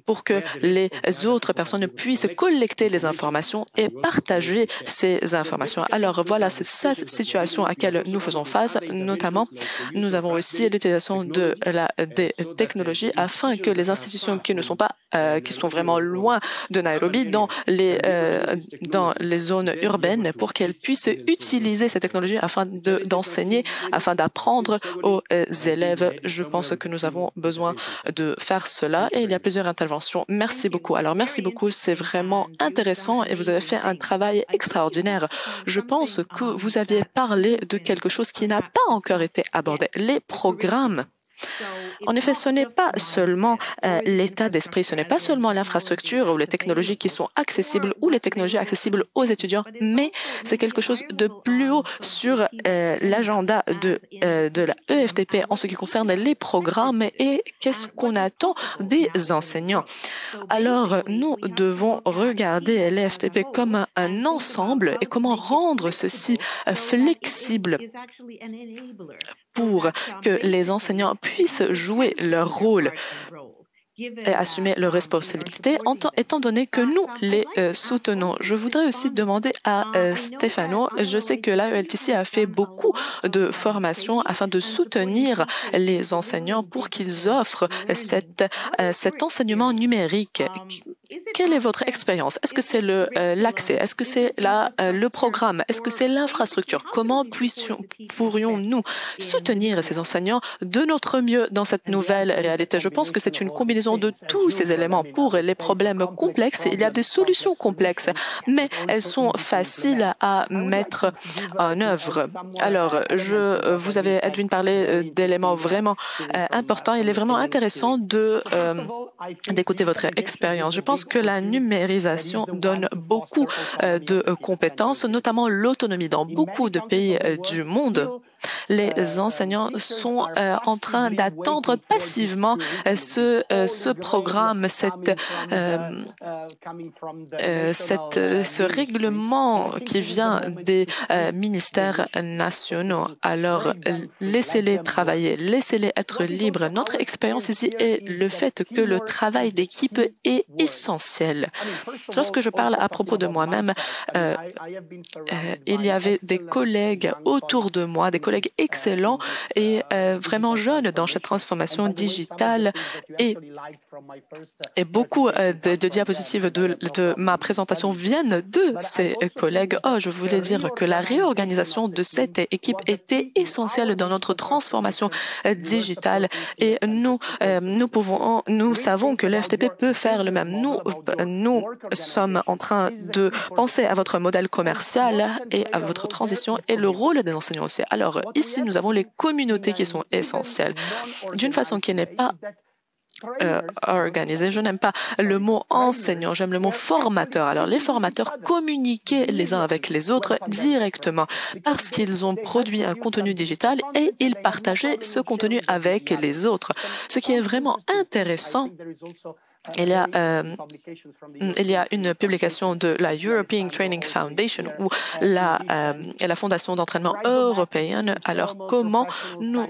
pour que les autres personnes puissent collecter les informations et partager ces informations. Alors voilà, c'est cette situation à laquelle nous faisons face. Notamment, nous avons aussi l'utilisation des technologies afin que les institutions qui ne sont qui sont vraiment loin de Nairobi, dans les zones urbaines, pour qu'elles puissent utiliser ces technologies afin d'enseigner, afin d'apprendre aux élèves. Je pense que nous avons besoin de faire cela et il y a plusieurs interventions. Merci beaucoup. Alors, merci beaucoup. C'est vraiment intéressant et vous avez fait un travail extraordinaire. Je pense que vous aviez parlé de quelque chose qui n'a pas encore été abordé, les programmes. En effet, ce n'est pas seulement l'état d'esprit, ce n'est pas seulement l'infrastructure ou les technologies qui sont accessibles ou les technologies accessibles aux étudiants, mais c'est quelque chose de plus haut sur l'agenda de la EFTP en ce qui concerne les programmes et qu'est-ce qu'on attend des enseignants. Alors, nous devons regarder l'EFTP comme un ensemble et comment rendre ceci flexible pour que les enseignants puissent jouer leur rôle et assumer leurs responsabilités, étant donné que nous les soutenons. Je voudrais aussi demander à Stefano, je sais que l'AELTC a fait beaucoup de formations afin de soutenir les enseignants pour qu'ils offrent cet enseignement numérique. Quelle est votre expérience? Est-ce que c'est l'accès? Est-ce que c'est le programme? Est-ce que c'est l'infrastructure? Comment pourrions-nous soutenir ces enseignants de notre mieux dans cette nouvelle réalité? Je pense que c'est une combinaison de tous ces éléments. Pour les problèmes complexes, il y a des solutions complexes, mais elles sont faciles à mettre en œuvre. Alors, vous avez, Edwin, parlé d'éléments vraiment importants. Il est vraiment intéressant d'écouter votre expérience. Je pense que la numérisation donne beaucoup de compétences, notamment l'autonomie dans beaucoup de pays du monde. Les enseignants sont en train d'attendre passivement ce programme, ce règlement qui vient des ministères nationaux. Alors, laissez-les travailler, laissez-les être libres. Notre expérience ici est le fait que le travail d'équipe est essentiel. Lorsque je parle à propos de moi-même, il y avait des collègues autour de moi, des collègues excellents et vraiment jeunes dans cette transformation digitale et beaucoup de diapositives de ma présentation viennent de ces collègues. Je voulais dire que la réorganisation de cette équipe était essentielle dans notre transformation digitale et nous savons que l'FTP peut faire le même. Nous sommes en train de penser à votre modèle commercial et à votre transition et le rôle des enseignants aussi. Alors, ici, nous avons les communautés qui sont essentielles d'une façon qui n'est pas organisée. Je n'aime pas le mot enseignant, j'aime le mot formateur. Alors, les formateurs communiquaient les uns avec les autres directement parce qu'ils ont produit un contenu digital et ils partageaient ce contenu avec les autres. Ce qui est vraiment intéressant. Il y a une publication de la European Training Foundation ou la Fondation d'entraînement européenne. Alors, comment nous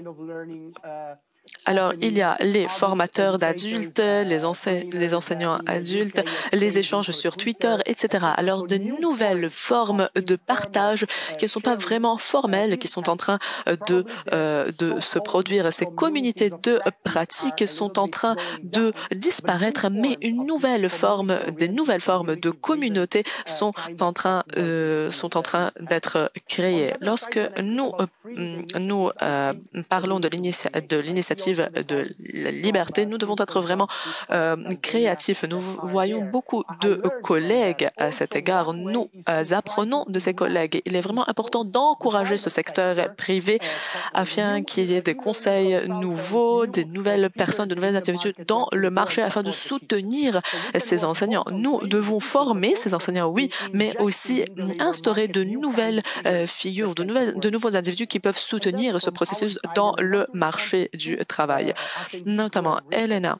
Alors, il y a les formateurs d'adultes, les enseignants adultes, les échanges sur Twitter, etc. Alors, de nouvelles formes de partage qui ne sont pas vraiment formelles, qui sont en train de se produire. Ces communautés de pratiques sont en train de disparaître, mais des nouvelles formes de communautés sont en train d'être créées. Lorsque nous parlons de l'initiative de la liberté, nous devons être vraiment créatifs. Nous voyons beaucoup de collègues à cet égard. Nous apprenons de ces collègues. Il est vraiment important d'encourager ce secteur privé afin qu'il y ait des conseils nouveaux, des nouvelles personnes, de nouvelles individus dans le marché afin de soutenir ces enseignants. Nous devons former ces enseignants, oui, mais aussi instaurer de nouvelles figures, de nouveaux individus qui peuvent soutenir ce processus dans le marché du travail, notamment Elena.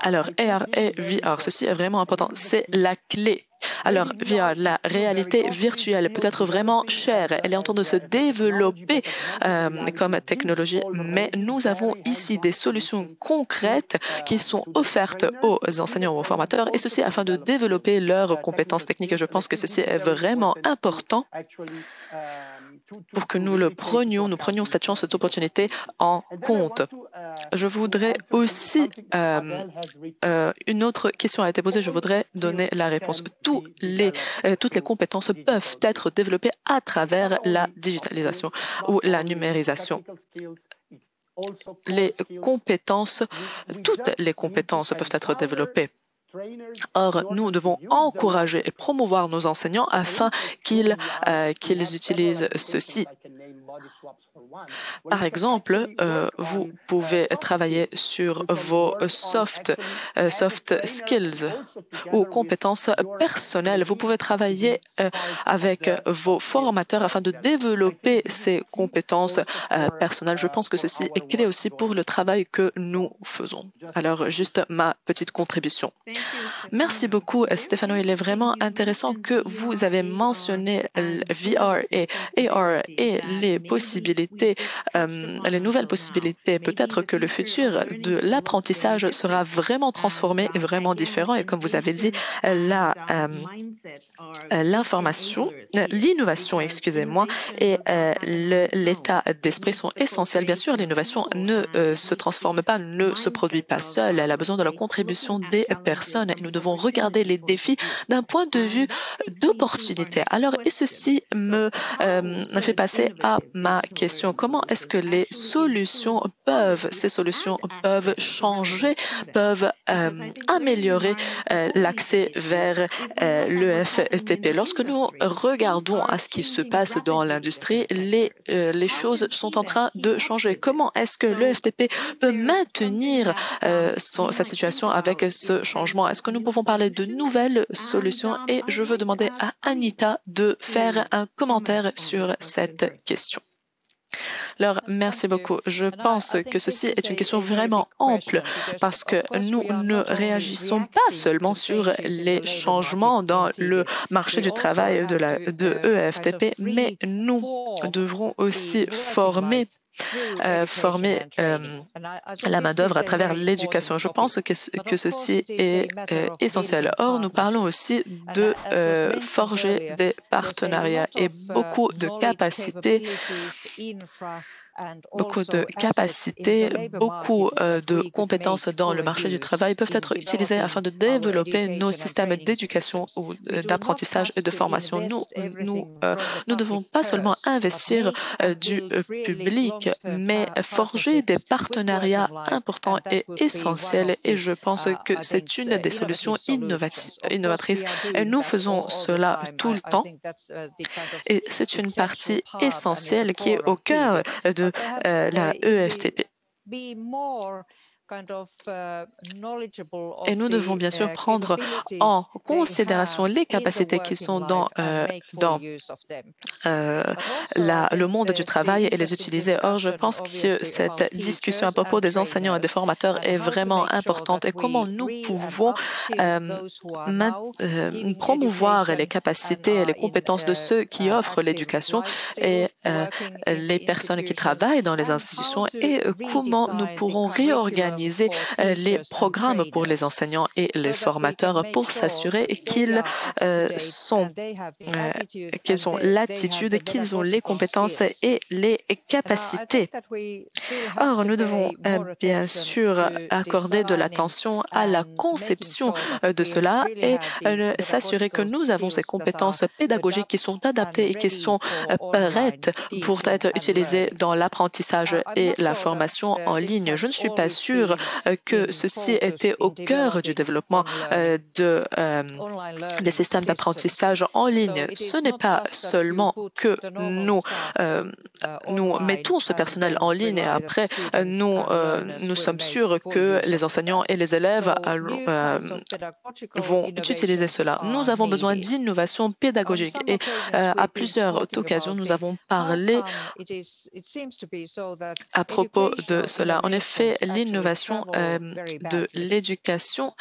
Alors, AR et VR, ceci est vraiment important, c'est la clé. Alors, VR, la réalité virtuelle peut être vraiment chère. Elle est en train de se développer comme technologie, mais nous avons ici des solutions concrètes qui sont offertes aux enseignants, aux formateurs, et ceci afin de développer leurs compétences techniques. Et je pense que ceci est vraiment important pour que nous prenions cette chance, cette opportunité en compte. Je voudrais aussi, une autre question a été posée, je voudrais donner la réponse. Toutes les compétences peuvent être développées à travers la digitalisation ou la numérisation. Toutes les compétences peuvent être développées. Or, nous devons encourager et promouvoir nos enseignants afin qu'ils utilisent ceci. Par exemple, vous pouvez travailler sur vos soft skills ou compétences personnelles. Vous pouvez travailler avec vos formateurs afin de développer ces compétences personnelles. Je pense que ceci est clé aussi pour le travail que nous faisons. Alors, juste ma petite contribution. Merci beaucoup, Stefano. Il est vraiment intéressant que vous avez mentionné le VR et AR et les possibilités, les nouvelles possibilités. Peut-être que le futur de l'apprentissage sera vraiment transformé et vraiment différent. Et comme vous avez dit, l'innovation, excusez-moi, et l'état d'esprit sont essentiels. Bien sûr, l'innovation ne se transforme pas, ne se produit pas seule. Elle a besoin de la contribution des personnes et nous devons regarder les défis d'un point de vue d'opportunité. Alors, et ceci me fait passer à ma question. Comment est-ce que ces solutions peuvent changer, peuvent améliorer l'accès vers l'EFTP? Lorsque nous regardons à ce qui se passe dans l'industrie, les choses sont en train de changer. Comment est-ce que l'EFTP peut maintenir sa situation avec ce changement? Est-ce que nous pouvons parler de nouvelles solutions? Et je veux demander à Anita de faire un commentaire sur cette question. Alors, merci beaucoup. Je pense que ceci est une question vraiment ample parce que nous ne réagissons pas seulement sur les changements dans le marché du travail de EFTP, mais nous devrons aussi former la main-d'œuvre à travers l'éducation. Je pense que ceci est essentiel. Or, nous parlons aussi de forger des partenariats et beaucoup de capacités, beaucoup de compétences dans le marché du travail peuvent être utilisées afin de développer nos systèmes d'éducation ou d'apprentissage et de formation. Nous ne devons pas seulement investir du public, mais forger des partenariats importants et essentiels. Et je pense que c'est une des solutions innovatrices. Et nous faisons cela tout le temps. Et c'est une partie essentielle qui est au cœur de la EFTP. Et nous devons bien sûr prendre en considération les capacités qui sont dans le monde du travail et les utiliser. Or, je pense que cette discussion à propos des enseignants et des formateurs est vraiment importante et comment nous pouvons promouvoir les capacités et les compétences de ceux qui offrent l'éducation et les personnes qui travaillent dans les institutions et comment nous pourrons réorganiser les programmes pour les enseignants et les formateurs pour s'assurer qu'ils ont l'attitude, qu'ils ont les compétences et les capacités. Or, nous devons bien sûr accorder de l'attention à la conception de cela et s'assurer que nous avons ces compétences pédagogiques qui sont adaptées et qui sont prêtes pour être utilisées dans l'apprentissage et la formation en ligne. Je ne suis pas sûre que ceci était au cœur du développement des systèmes d'apprentissage en ligne. Ce n'est pas seulement que nous mettons ce personnel en ligne et après nous sommes sûrs que les enseignants et les élèves vont utiliser cela. Nous avons besoin d'innovation pédagogique et à plusieurs occasions nous avons parlé à propos de cela. En effet, l'innovation de l'éducation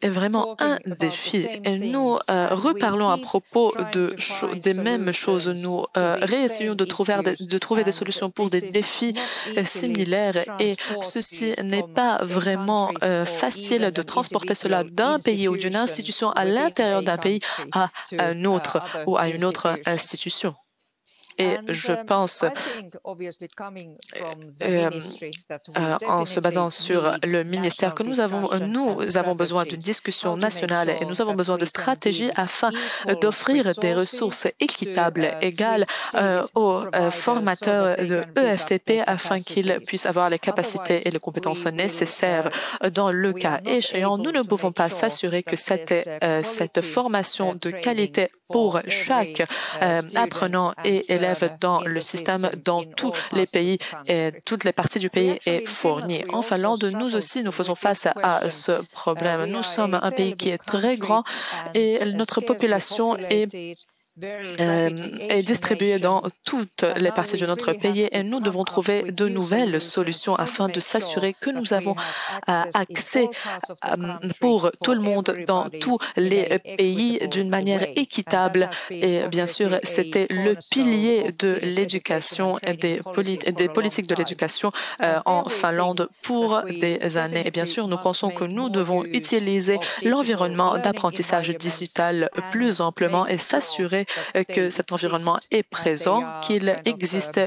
est vraiment un défi. Et nous reparlons à propos des mêmes choses. Nous réessayons de trouver des solutions pour des défis similaires et ceci n'est pas vraiment facile de transporter cela d'un pays ou d'une institution à l'intérieur d'un pays à un autre ou à une autre institution. Et je pense, en se basant sur le ministère que nous avons besoin d'une discussion nationale et nous avons besoin de stratégies afin d'offrir des ressources équitables, égales aux formateurs de EFTP afin qu'ils puissent avoir les capacités et les compétences nécessaires. Dans le cas échéant, nous ne pouvons pas s'assurer que cette formation de qualité pour chaque apprenant et élève dans le système, dans tous les pays et toutes les parties du pays est fournie. En Finlande, nous aussi, nous faisons face à ce problème. Nous sommes un pays qui est très grand et notre population est distribuée dans toutes les parties de notre pays et nous devons trouver de nouvelles solutions afin de s'assurer que nous avons accès pour tout le monde dans tous les pays d'une manière équitable. Et bien sûr, c'était le pilier de l'éducation et des politiques de l'éducation en Finlande pour des années. Et bien sûr, nous pensons que nous devons utiliser l'environnement d'apprentissage digital plus amplement et s'assurer que cet environnement est présent, qu'il existe,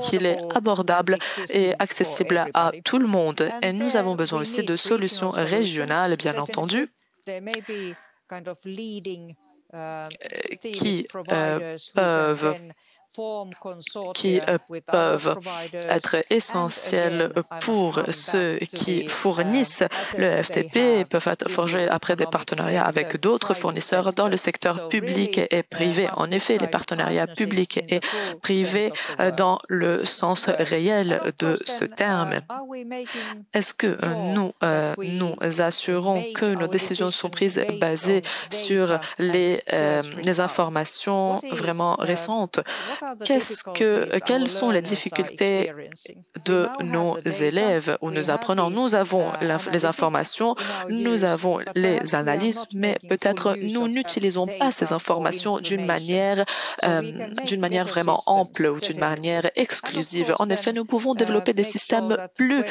qu'il est abordable et accessible à tout le monde. Et nous avons besoin aussi de solutions régionales, bien entendu, qui peuvent être essentiels pour ceux qui fournissent le FTP et peuvent être forgés après des partenariats avec d'autres fournisseurs dans le secteur public et privé. En effet, les partenariats publics et privés dans le sens réel de ce terme. Est-ce que nous assurons que nos décisions sont prises basées sur les informations vraiment récentes? Quelles sont les difficultés de nos élèves ou nos apprenants? Nous avons les informations, nous avons les analyses, mais peut-être nous n'utilisons pas ces informations d'une manière vraiment ample ou d'une manière exclusive. En effet, nous pouvons développer des systèmes plus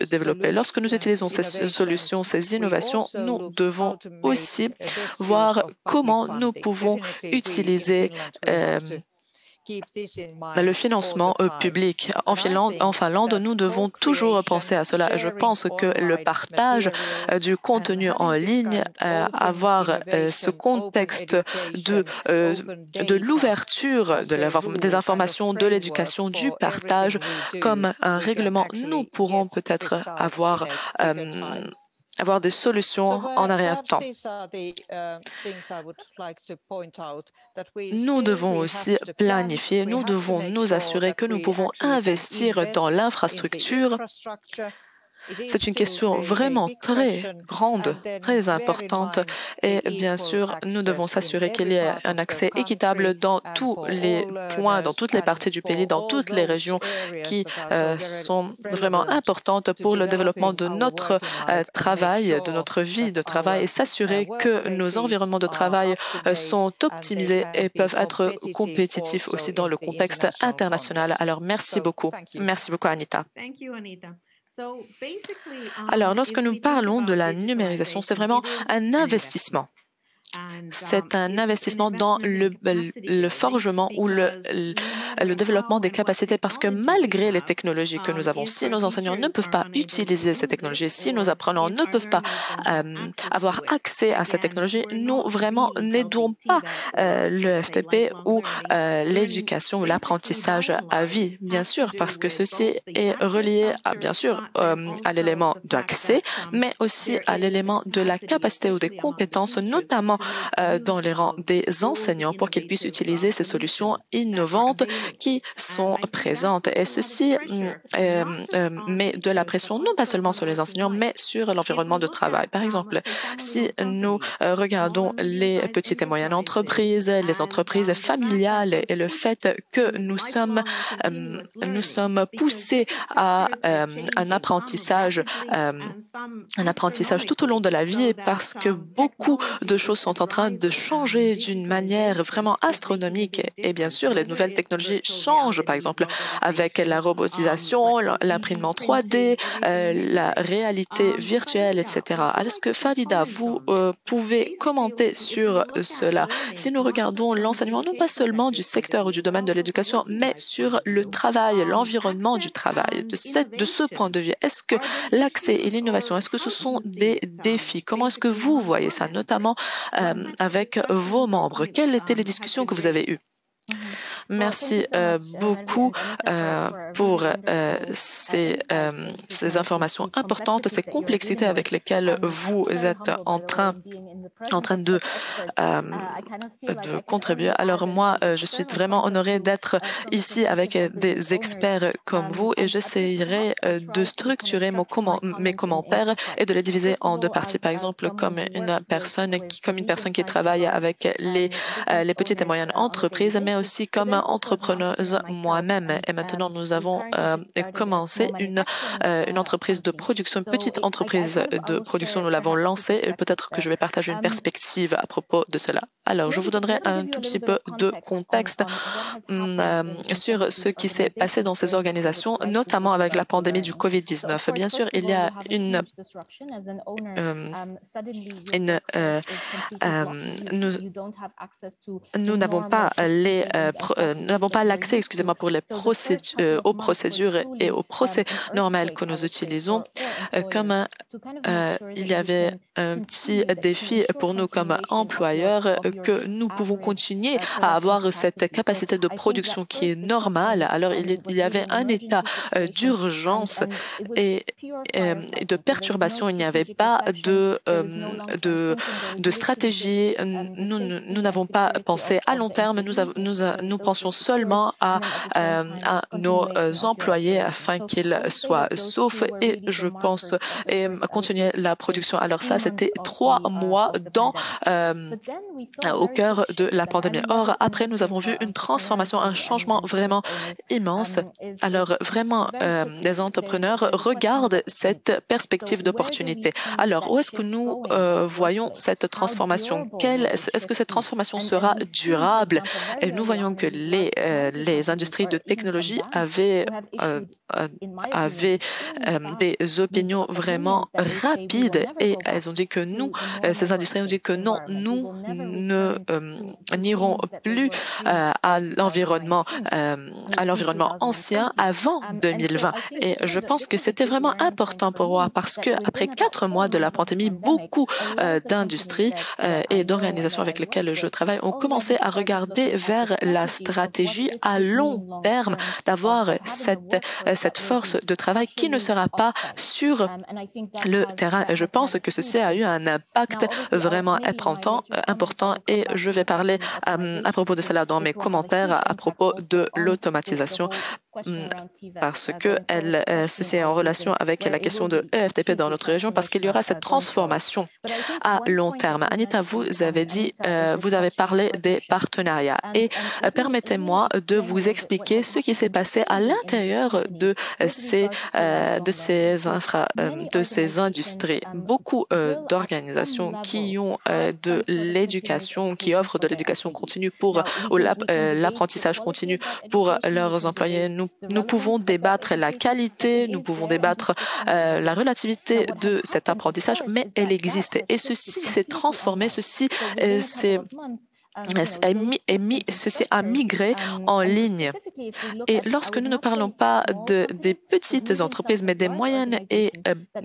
développés. Lorsque nous utilisons ces solutions, ces innovations, nous devons aussi voir comment nous pouvons utiliser le financement public. En Finlande, nous devons toujours penser à cela. Je pense que le partage du contenu en ligne, avoir ce contexte de l'ouverture des informations, de l'éducation, du partage comme un règlement, nous pourrons peut-être avoir avoir des solutions en arrière-temps. Nous devons aussi planifier, nous devons nous assurer que nous pouvons investir dans l'infrastructure. C'est une question vraiment très grande, très importante et bien sûr, nous devons s'assurer qu'il y ait un accès équitable dans tous les points, dans toutes les parties du pays, dans toutes les régions qui sont vraiment importantes pour le développement de notre travail, de notre vie de travail et s'assurer que nos environnements de travail sont optimisés et peuvent être compétitifs aussi dans le contexte international. Alors, merci beaucoup. Merci beaucoup, Anita. Alors, lorsque nous parlons de la numérisation, c'est vraiment un investissement. C'est un investissement dans le forgement ou le développement des capacités parce que malgré les technologies que nous avons, si nos enseignants ne peuvent pas utiliser ces technologies, si nos apprenants ne peuvent pas avoir accès à ces technologies, nous vraiment n'aidons pas le FTP ou l'éducation ou l'apprentissage à vie, bien sûr, parce que ceci est relié à, bien sûr, à l'élément d'accès, mais aussi à l'élément de la capacité ou des compétences, notamment dans les rangs des enseignants pour qu'ils puissent utiliser ces solutions innovantes qui sont présentes. Et ceci met de la pression non pas seulement sur les enseignants, mais sur l'environnement de travail. Par exemple, si nous regardons les petites et moyennes entreprises, les entreprises familiales et le fait que nous sommes poussés à un apprentissage tout au long de la vie parce que beaucoup de choses sont en train de changer d'une manière vraiment astronomique. Et bien sûr, les nouvelles technologies changent, par exemple, avec la robotisation, l'imprinement 3D, la réalité virtuelle, etc. Est-ce que Farida, vous pouvez commenter sur cela? Si nous regardons l'enseignement, non pas seulement du secteur ou du domaine de l'éducation, mais sur le travail, l'environnement du travail, de ce point de vue, est-ce que l'accès et l'innovation, est-ce que ce sont des défis? Comment est-ce que vous voyez ça, notamment avec vos membres? Quelles étaient les discussions que vous avez eues? Merci beaucoup pour ces informations importantes, ces complexités avec lesquelles vous êtes en train de contribuer. Alors moi, je suis vraiment honorée d'être ici avec des experts comme vous et j'essaierai de structurer mes commentaires et de les diviser en deux parties. Par exemple, comme une personne qui travaille avec les petites et moyennes entreprises, mais aussi comme entrepreneuse moi-même. Et maintenant, nous avons commencé une entreprise de production, une petite entreprise de production. Nous l'avons lancée et peut-être que je vais partager une perspective à propos de cela. Alors, je vous donnerai un tout petit peu de contexte sur ce qui s'est passé dans ces organisations, notamment avec la pandémie du COVID-19. Bien sûr, il y a nous n'avons pas l'accès, excusez-moi, pour aux procédures et aux procès normaux que nous utilisons. Comme il y avait un petit défi pour nous comme employeurs que nous pouvons continuer à avoir cette capacité de production qui est normale. Alors, il y avait un état d'urgence et de perturbation. Il n'y avait pas de stratégie. Nous n'avons pas pensé à long terme. Nous pensions seulement à nos employés afin qu'ils soient saufs et je pense continuer la production. Alors ça, c'était 3 mois au cœur de la pandémie. Or, après, nous avons vu une transformation, un changement vraiment immense. Alors, vraiment, les entrepreneurs regardent cette perspective d'opportunité. Alors, où est-ce que nous voyons cette transformation? Est-ce que cette transformation sera durable? Et nous voyons que les industries de technologie avaient des opinions vraiment rapides et elles ont dit que ces industries ont dit que non, nous n'irons plus à l'environnement ancien avant 2020. Et je pense que c'était vraiment important pour moi parce que après 4 mois de la pandémie, beaucoup d'industries et d'organisations avec lesquelles je travaille ont commencé à regarder vers stratégie à long terme d'avoir cette force de travail qui ne sera pas sur le terrain. Je pense que ceci a eu un impact vraiment important et je vais parler à propos de cela dans mes commentaires à propos de l'automatisation parce que ceci est en relation avec la question de EFTP dans notre région parce qu'il y aura cette transformation à long terme. Anita, vous avez parlé des partenariats et permettez-moi de vous expliquer ce qui s'est passé à l'intérieur de ces industries. Beaucoup d'organisations qui ont de l'éducation, qui offrent de l'éducation continue ou l'apprentissage continu pour leurs employés. Nous pouvons débattre la qualité, nous pouvons débattre la relativité de cet apprentissage, mais elle existe. Et ceci s'est transformé, ceci a migré en ligne. Et lorsque nous ne parlons pas des petites entreprises, mais des moyennes et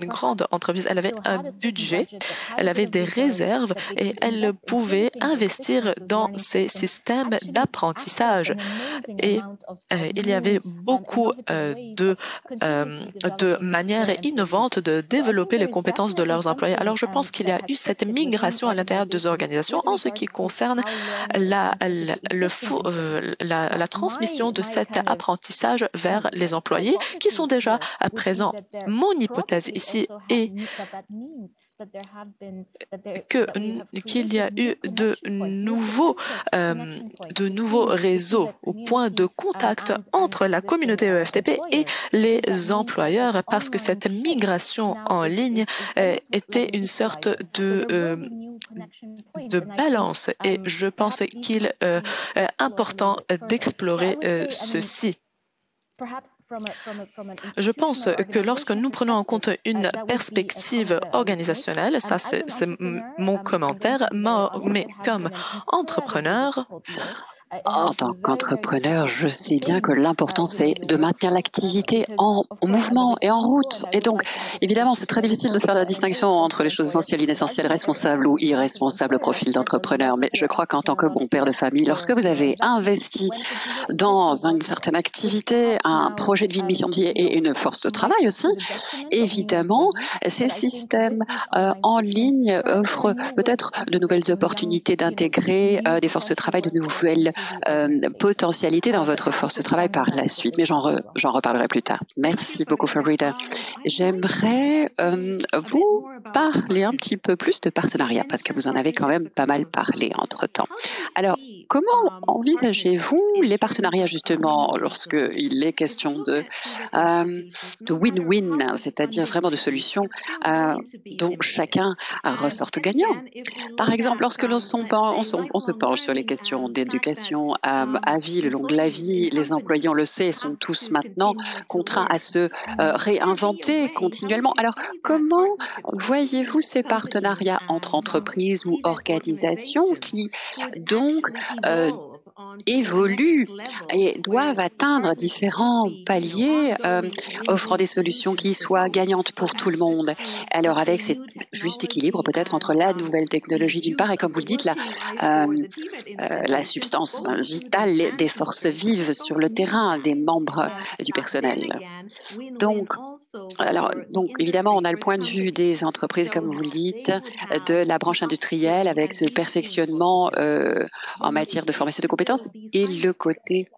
grandes entreprises, elles avaient un budget, elles avaient des réserves et elles pouvaient investir dans ces systèmes d'apprentissage. Et il y avait beaucoup de manières innovantes de développer les compétences de leurs employés. Alors, je pense qu'il y a eu cette migration à l'intérieur des organisations en ce qui concerne la transmission de cet apprentissage vers les employés qui sont déjà présents. Mon hypothèse ici est qu'il y a eu de nouveaux réseaux ou points de contact entre la communauté EFTP et les employeurs parce que cette migration en ligne était une sorte de balance et je pense qu'il est important d'explorer ceci. Je pense que lorsque nous prenons en compte une perspective organisationnelle, ça c'est mon commentaire, mais comme entrepreneur, en tant qu'entrepreneur, je sais bien que l'important, c'est de maintenir l'activité en mouvement et en route. Et donc, évidemment, c'est très difficile de faire la distinction entre les choses essentielles, inessentielles, responsables ou irresponsables au profil d'entrepreneur. Mais je crois qu'en tant que bon père de famille, lorsque vous avez investi dans une certaine activité, un projet de vie, une mission de vie et une force de travail aussi, évidemment, ces systèmes en ligne offrent peut-être de nouvelles opportunités d'intégrer des forces de travail, de nouvelles potentialité dans votre force de travail par la suite, mais j'en reparlerai plus tard. Merci beaucoup, Farida. J'aimerais vous parler un petit peu plus de partenariat, parce que vous en avez quand même pas mal parlé entre-temps. Alors, comment envisagez-vous les partenariats, justement, lorsqu'il est question de win-win, c'est-à-dire vraiment de solutions dont chacun ressorte gagnant? Par exemple, lorsque on se penche sur les questions d'éducation à vie, le long de la vie, les employés, on le sait, sont tous maintenant contraints à se réinventer continuellement. Alors, comment voyez-vous ces partenariats entre entreprises ou organisations qui, donc, évoluent et doivent atteindre différents paliers, offrant des solutions qui soient gagnantes pour tout le monde. Alors, avec cet juste équilibre peut-être entre la nouvelle technologie d'une part et, comme vous le dites, la substance vitale des forces vives sur le terrain des membres du personnel. Donc, évidemment, on a le point de vue des entreprises, comme vous le dites, de la branche industrielle avec ce perfectionnement en matière de formation de compétences et le côté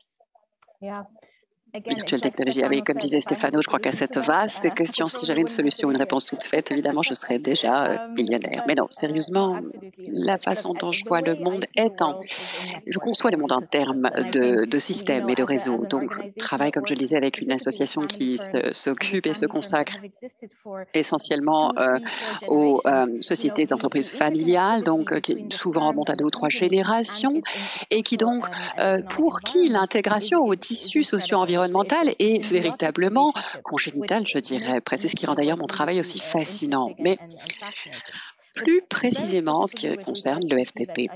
virtuelle technologie. Ah oui, comme disait Stefano, je crois qu'à cette vaste question, si j'avais une solution, une réponse toute faite, évidemment, je serais déjà millionnaire. Mais non, sérieusement, la façon dont je vois le monde je conçois le monde en termes de systèmes et de réseaux. Donc, je travaille, comme je le disais, avec une association qui s'occupe et se consacre essentiellement aux sociétés et entreprises familiales, donc qui souvent remontent à 2 ou 3 générations, et qui donc, pour qui l'intégration au tissu socio-environnemental est véritablement congénital, je dirais. C'est ce qui rend d'ailleurs mon travail aussi fascinant. Mais plus précisément, en ce qui concerne le FTP,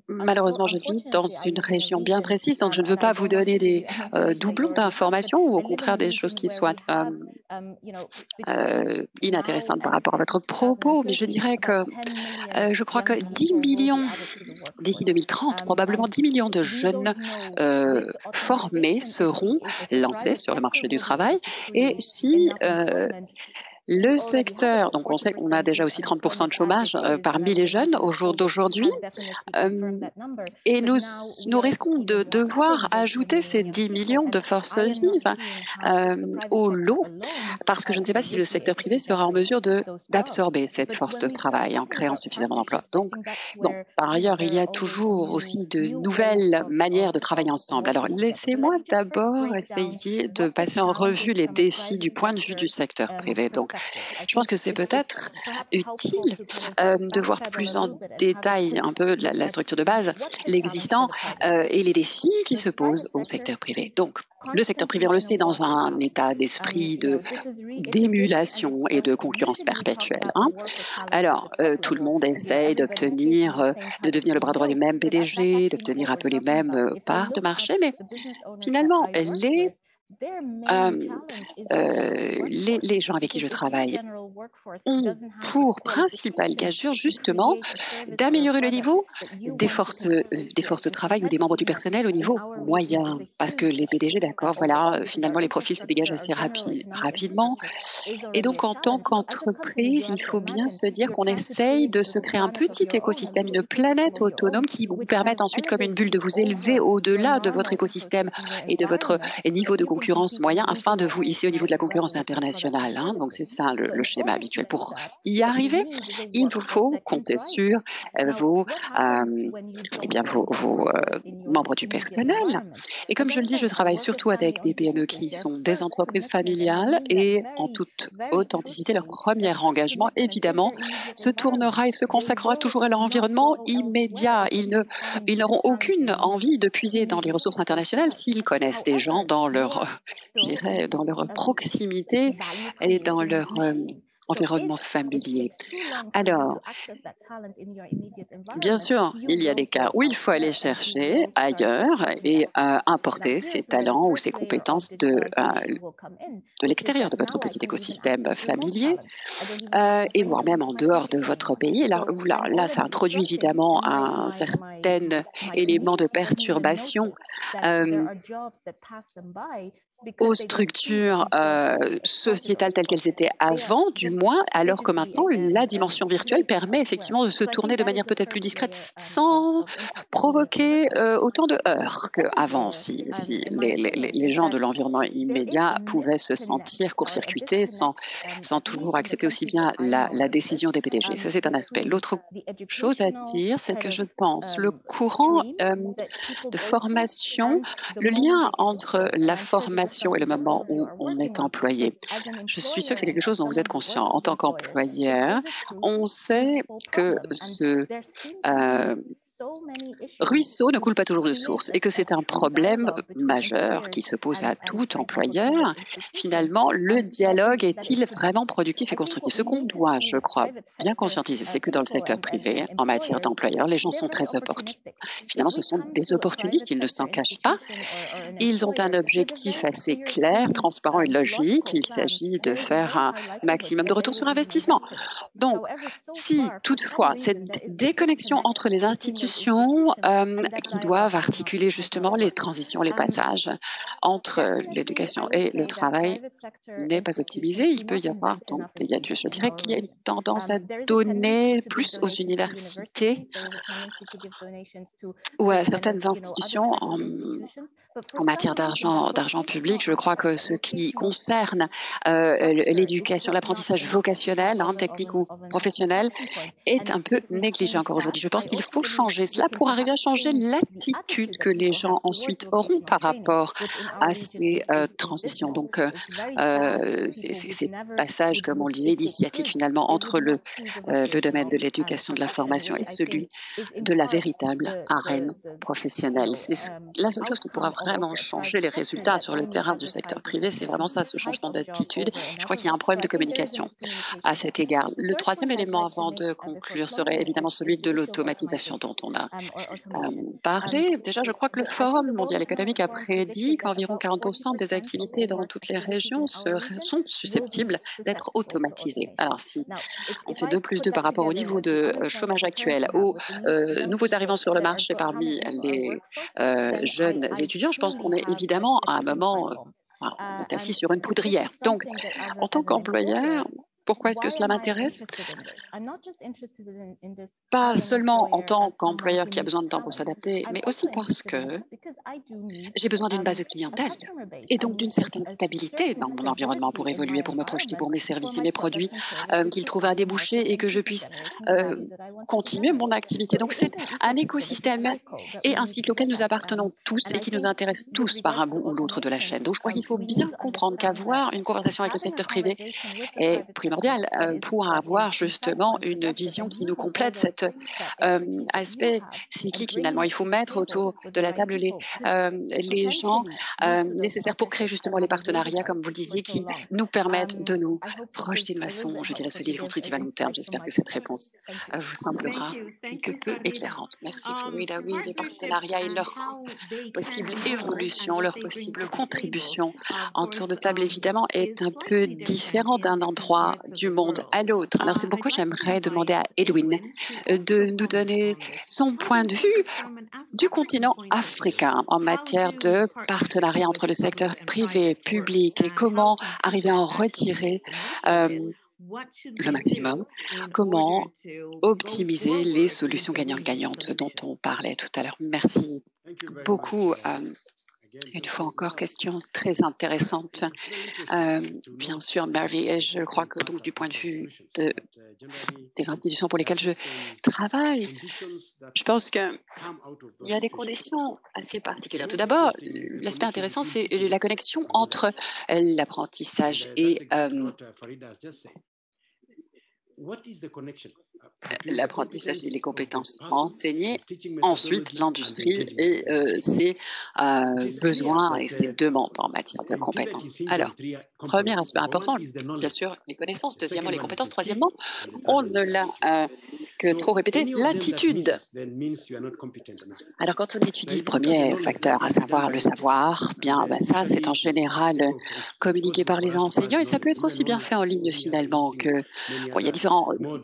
Malheureusement, je vis dans une région bien précise, donc je ne veux pas vous donner des doublons d'informations ou au contraire des choses qui soient inintéressantes par rapport à votre propos, mais je dirais que je crois que 10 millions d'ici 2030, probablement 10 millions de jeunes formés seront lancés sur le marché du travail. Et si le secteur, donc on sait qu'on a déjà aussi 30% de chômage parmi les jeunes au jour d'aujourd'hui, et nous risquons de devoir ajouter ces 10 millions de forces vives au lot, parce que je ne sais pas si le secteur privé sera en mesure d'absorber cette force de travail en créant suffisamment d'emplois. Donc, bon, par ailleurs, il y a toujours aussi de nouvelles manières de travailler ensemble. Alors, laissez-moi d'abord essayer de passer en revue les défis du point de vue du secteur privé. Donc, je pense que c'est peut-être utile de voir plus en détail un peu la structure de base, l'existant et les défis qui se posent au secteur privé. Donc, le secteur privé, on le sait, dans un état d'esprit d'émulation et de concurrence perpétuelle. Hein. Alors, tout le monde essaye d'obtenir, de devenir le bras droit des mêmes PDG, d'obtenir un peu les mêmes parts de marché, mais finalement, les gens avec qui je travaille ont pour principale gageure justement d'améliorer le niveau des forces de travail ou des membres du personnel au niveau moyen. Parce que les PDG, d'accord, voilà, finalement les profils se dégagent assez rapidement. Et donc en tant qu'entreprise, il faut bien se dire qu'on essaye de se créer un petit écosystème, une planète autonome qui vous permette ensuite comme une bulle de vous élever au-delà de votre écosystème et de votre niveau de concurrence moyen afin de vous hisser au niveau de la concurrence internationale. Hein. Donc c'est ça le schéma habituel. Pour y arriver, il vous faut compter sur vos membres du personnel. Et comme je le dis, je travaille surtout avec des PME qui sont des entreprises familiales et en toute authenticité, leur premier engagement, évidemment, se tournera et se consacrera toujours à leur environnement immédiat. Ils n'auront aucune envie de puiser dans les ressources internationales s'ils connaissent des gens dans leur, je dirais, dans leur proximité et dans leur environnement familier. Alors, bien sûr, il y a des cas où il faut aller chercher ailleurs et importer ces talents ou ces compétences de l'extérieur de votre petit écosystème familier et voire même en dehors de votre pays. Là, ça introduit évidemment un certain élément de perturbation aux structures sociétales telles qu'elles étaient avant, du moins, alors que maintenant, la dimension virtuelle permet effectivement de se tourner de manière peut-être plus discrète sans provoquer autant de heurts qu'avant, si les gens de l'environnement immédiat pouvaient se sentir court-circuités sans toujours accepter aussi bien la décision des PDG. Ça, c'est un aspect. L'autre chose à dire, c'est que je pense le courant de formation, le lien entre la formation et le moment où on est employé. Je suis sûre que c'est quelque chose dont vous êtes conscient. En tant qu'employeur, on sait que ce ruisseau ne coule pas toujours de source et que c'est un problème majeur qui se pose à tout employeur. Finalement, le dialogue est-il vraiment productif et constructif? Ce qu'on doit, je crois, bien conscientiser, c'est que dans le secteur privé, en matière d'employeurs, les gens sont très opportunistes. Finalement, ce sont des opportunistes, ils ne s'en cachent pas. Ils ont un objectif assez clair, transparent et logique. Il s'agit de faire un maximum de retour sur investissement. Donc, si toutefois cette déconnexion entre les institutions qui doivent articuler justement les transitions, les passages entre l'éducation et le travail n'est pas optimisée, il peut y avoir, donc, je dirais qu'il y a une tendance à donner plus aux universités ou à certaines institutions en matière d'argent public. Je crois que ce qui concerne l'éducation, l'apprentissage vocationnel, technique ou professionnel, est un peu négligé encore aujourd'hui. Je pense qu'il faut changer cela pour arriver à changer l'attitude que les gens ensuite auront par rapport à ces transitions. Donc, ces passages, comme on le disait, initiatiques finalement entre le domaine de l'éducation, de la formation et celui de la véritable arène professionnelle. C'est la seule chose qui pourra vraiment changer les résultats sur le terrain du secteur privé, c'est vraiment ça, ce changement d'attitude. Je crois qu'il y a un problème de communication à cet égard. Le troisième élément avant de conclure serait évidemment celui de l'automatisation dont on on a parlé. Déjà, je crois que le Forum mondial économique a prédit qu'environ 40% des activités dans toutes les régions sont susceptibles d'être automatisées. Alors, si on fait 2 plus 2 par rapport au niveau de chômage actuel, aux nouveaux arrivants sur le marché parmi les jeunes étudiants, je pense qu'on est évidemment à un moment, enfin, on est assis sur une poudrière. Donc, en tant qu'employeur, pourquoi est-ce que cela m'intéresse? Pas seulement en tant qu'employeur qui a besoin de temps pour s'adapter, mais aussi parce que j'ai besoin d'une base de clientèle et donc d'une certaine stabilité dans mon environnement pour évoluer, pour me projeter pour mes services et mes produits, qu'ils trouvent un débouché et que je puisse continuer mon activité. Donc c'est un écosystème et un cycle auquel nous appartenons tous et qui nous intéresse tous par un bout ou l'autre de la chaîne. Donc je crois qu'il faut bien comprendre qu'avoir une conversation avec le secteur privé est primordial pour avoir justement une vision qui nous complète cet aspect cyclique finalement. Il faut mettre autour de la table les gens nécessaires pour créer justement les partenariats, comme vous le disiez, qui nous permettent de nous projeter de façon, je dirais, solide et constructive à long terme. J'espère que cette réponse vous semblera quelque peu éclairante. Merci Florida. Oui, les partenariats et leur possible évolution, leur possible contribution en tour de table, évidemment, est un peu différent d'un endroit du monde à l'autre. Alors, c'est pourquoi j'aimerais demander à Edwin de nous donner son point de vue du continent africain en matière de partenariat entre le secteur privé, public et comment arriver à en retirer le maximum, comment optimiser les solutions gagnant-gagnantes dont on parlait tout à l'heure. Merci beaucoup. Une fois encore, question très intéressante. Bien sûr, Mary, et je crois que donc du point de vue des institutions pour lesquelles je travaille, je pense qu'il y a des conditions assez particulières. Tout d'abord, l'aspect intéressant, c'est la connexion entre l'apprentissage et l'apprentissage et les compétences enseignées, ensuite l'industrie et ses besoins et ses demandes en matière de compétences. Alors, premier aspect important, bien sûr, les connaissances, deuxièmement, les compétences, troisièmement, on ne l'a que trop répété, l'attitude. Alors, quand on étudie le premier facteur, à savoir le savoir, bien, ça, c'est en général communiqué par les enseignants et ça peut être aussi bien fait en ligne finalement que, bon, il y a différents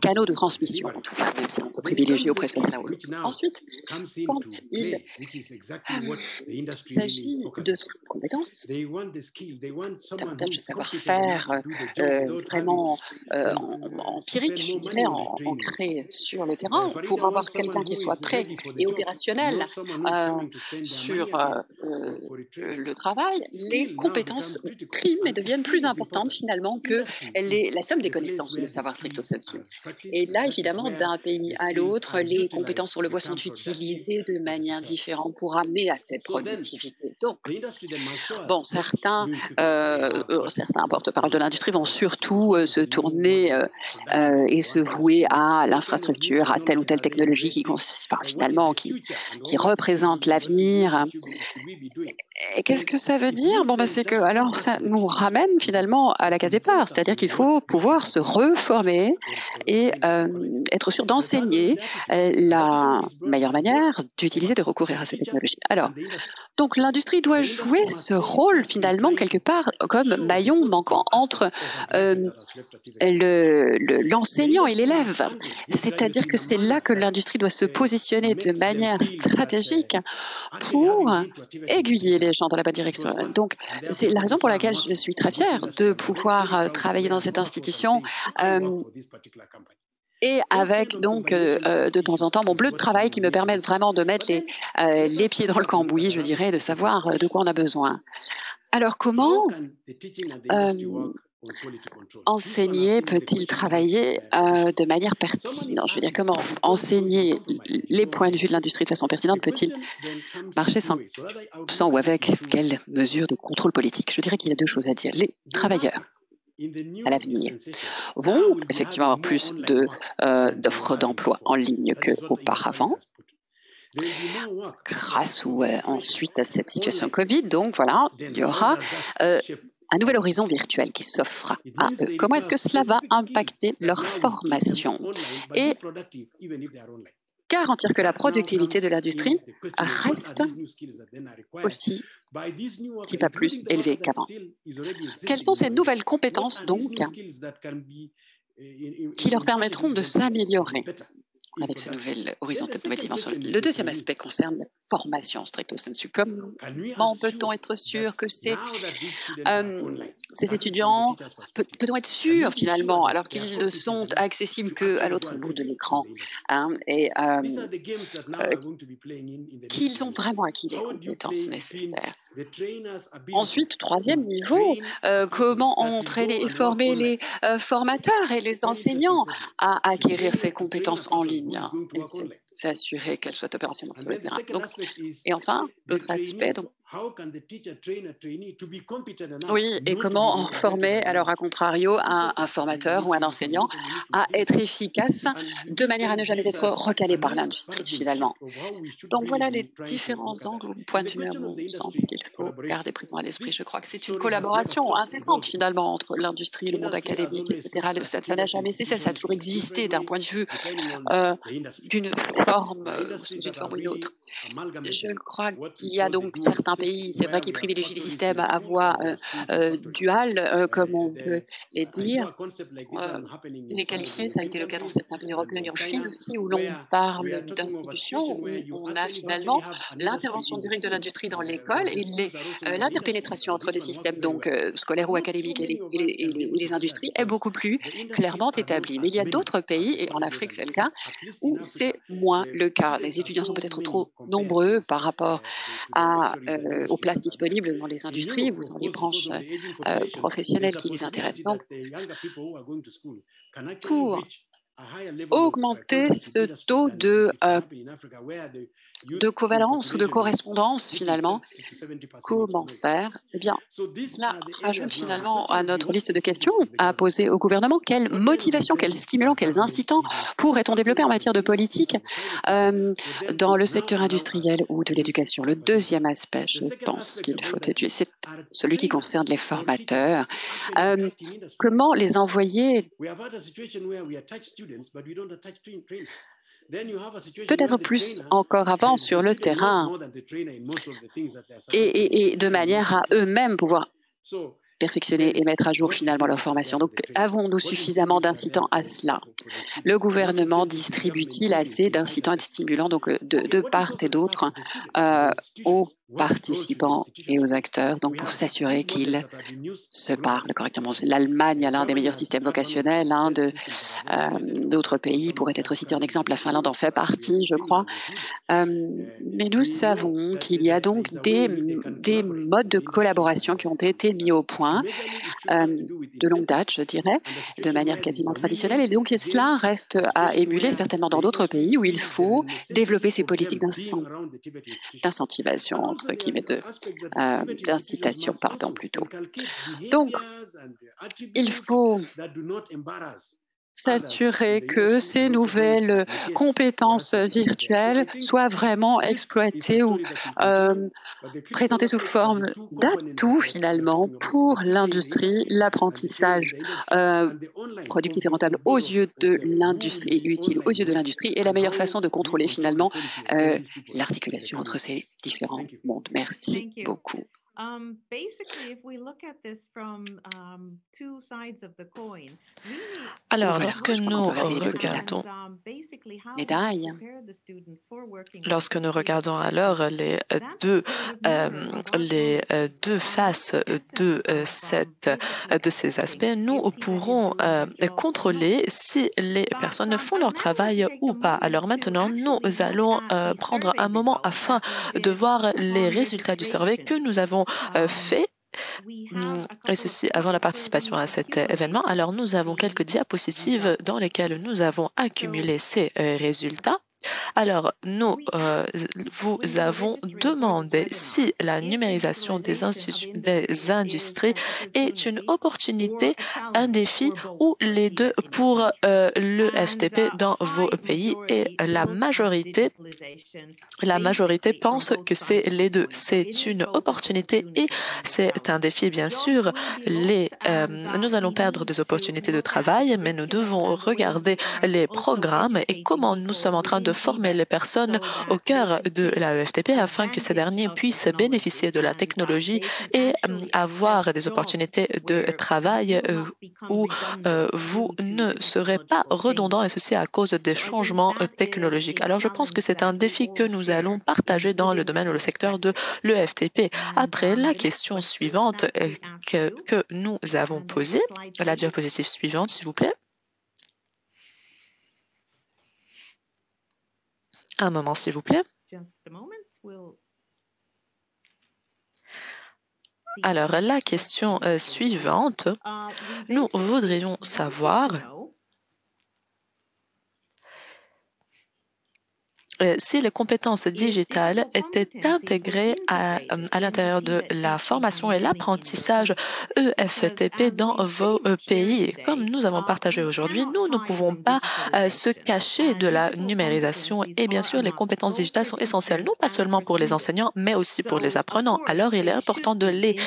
canaux de transmission, en tout cas, même si on peut privilégier auprès de l'un ou l'autre. Ensuite, quand il s'agit de compétences, davantage de savoir-faire vraiment empirique, je dirais, ancré sur le terrain, pour avoir quelqu'un qui soit prêt et opérationnel sur le travail, les compétences priment et deviennent plus importantes finalement que la somme des connaissances ou le savoir stricto sensu. Et là, évidemment, d'un pays à l'autre, les compétences, on le voit, sont utilisées de manière différente pour amener à cette productivité. Donc, bon, certains porte-parole de l'industrie vont surtout se tourner et se vouer à l'infrastructure, à telle ou telle technologie qui représente l'avenir. Et qu'est-ce que ça veut dire? Bon, c'est que alors ça nous ramène finalement à la case départ, c'est-à-dire qu'il faut pouvoir se reformer et être sûr d'enseigner la meilleure manière d'utiliser, de recourir à ces technologies. Alors, donc l'industrie doit jouer ce rôle finalement quelque part comme maillon manquant entre l'enseignant et l'élève. C'est-à-dire que c'est là que l'industrie doit se positionner de manière stratégique pour aiguiller les gens dans la bonne direction. Donc, c'est la raison pour laquelle je suis très fière de pouvoir travailler dans cette institution et avec donc de temps en temps mon bleu de travail qui me permet vraiment de mettre les pieds dans le cambouis, je dirais, de savoir de quoi on a besoin. Alors, comment enseigner peut-il travailler de manière pertinente? Je veux dire, comment enseigner les points de vue de l'industrie de façon pertinente peut-il marcher sans ou avec quelles mesures de contrôle politique? Je dirais qu'il y a deux choses à dire. Les travailleurs, à l'avenir, vont effectivement avoir plus d'offres d'emploi en ligne qu'auparavant, grâce ou ensuite à cette situation Covid. Donc voilà, il y aura un nouvel horizon virtuel qui s'offre à eux. Comment est-ce que cela va impacter leur formation? Et garantir que la productivité de l'industrie reste aussi, si pas plus, élevée qu'avant. Quelles sont ces nouvelles compétences, donc, qui leur permettront de s'améliorer avec ce nouvel horizon, cette nouvelle dimension? Le deuxième aspect concerne la formation stricto sensu. Comment peut-on être sûr que ces étudiants, peut-on être sûr finalement, alors qu'ils ne sont accessibles qu'à l'autre bout de l'écran, qu'ils ont vraiment acquis les compétences nécessaires? Ensuite, troisième niveau, comment entraîner et former les formateurs et les enseignants à acquérir ces compétences en ligne et s'assurer qu'elles soient opérationnelles sur le terrain. Donc, et enfin, l'autre aspect, donc, oui, et comment former, alors à contrario, un formateur ou un enseignant à être efficace de manière à ne jamais être recalé par l'industrie finalement. Donc voilà les différents angles ou points de vue à mon sens qu'il faut garder présent à l'esprit. Je crois que c'est une collaboration incessante finalement entre l'industrie, le monde académique, etc. Ça n'a jamais cessé, ça a toujours existé d'un point de vue d'une forme, sous une forme ou une autre. Je crois qu'il y a donc certains pays, c'est vrai, qui privilégient les systèmes à voie duale, comme on peut les dire. Les qualifiés, ça a été le cas dans certains pays européens et en Chine aussi, où l'on parle d'institutions où on a finalement l'intervention directe de l'industrie dans l'école et l'interpénétration entre les systèmes donc scolaires ou académiques et les industries est beaucoup plus clairement établie. Mais il y a d'autres pays, et en Afrique c'est le cas, où c'est moins le cas. Les étudiants sont peut-être trop nombreux par rapport aux places disponibles dans les industries ou dans les branches professionnelles qui les intéressent. Donc, pour augmenter ce taux de covalence ou de correspondance finalement, comment faire? Eh bien, cela rajoute finalement à notre liste de questions à poser au gouvernement. Quelles motivations, quels stimulants, quels incitants pourrait-on développer en matière de politique dans le secteur industriel ou de l'éducation? Le deuxième aspect, je pense qu'il faut étudier, c'est celui qui concerne les formateurs. Comment les envoyer peut-être plus encore avant sur le terrain et de manière à eux-mêmes pouvoir perfectionner et mettre à jour finalement leur formation. Donc, avons-nous suffisamment d'incitants à cela? Le gouvernement distribue-t-il assez d'incitants et de stimulants donc de part et d'autre aux participants et aux acteurs, donc pour s'assurer qu'ils se parlent correctement? L'Allemagne a l'un des meilleurs systèmes vocationnels, d'autres pays pourraient être cités en exemple, la Finlande en fait partie, je crois. Mais nous savons qu'il y a donc des modes de collaboration qui ont été mis au point de longue date, je dirais, de manière quasiment traditionnelle. Et donc, cela reste à émuler certainement dans d'autres pays où il faut développer ces politiques d'incentivation, entre guillemets, d'incitation, pardon, plutôt. Donc, il faut s'assurer que ces nouvelles compétences virtuelles soient vraiment exploitées ou présentées sous forme d'atouts finalement pour l'industrie, l'apprentissage productif et rentable aux yeux de l'industrie et utile aux yeux de l'industrie est la meilleure façon de contrôler finalement l'articulation entre ces différents mondes. Merci beaucoup. Alors, Voilà lorsque comment on nous peut regarder les deux regardons, médailles. alors les deux faces de ces aspects, nous pourrons contrôler si les personnes font leur travail ou pas. Alors maintenant, nous allons prendre un moment afin de voir les résultats du survey que nous avons fait. Et ceci avant la participation à cet événement. Alors, nous avons quelques diapositives dans lesquelles nous avons accumulé ces résultats. Alors, nous vous avons demandé si la numérisation des industries est une opportunité, un défi ou les deux pour le FTP dans vos pays et la majorité pense que c'est les deux. C'est une opportunité et c'est un défi, bien sûr. Les nous allons perdre des opportunités de travail, mais nous devons regarder les programmes et comment nous sommes en train de former les personnes au cœur de la EFTP afin que ces derniers puissent bénéficier de la technologie et avoir des opportunités de travail où vous ne serez pas redondant, et ceci à cause des changements technologiques. Alors, je pense que c'est un défi que nous allons partager dans le domaine ou le secteur de l'EFTP. Après, la question suivante que nous avons posée, la diapositive suivante, s'il vous plaît. Un moment, s'il vous plaît. Alors, la question suivante, nous voudrions savoir si les compétences digitales étaient intégrées à l'intérieur de la formation et l'apprentissage EFTP dans vos pays. Comme nous avons partagé aujourd'hui, nous ne pouvons pas se cacher de la numérisation et bien sûr, les compétences digitales sont essentielles, non pas seulement pour les enseignants, mais aussi pour les apprenants. Alors, il est important de les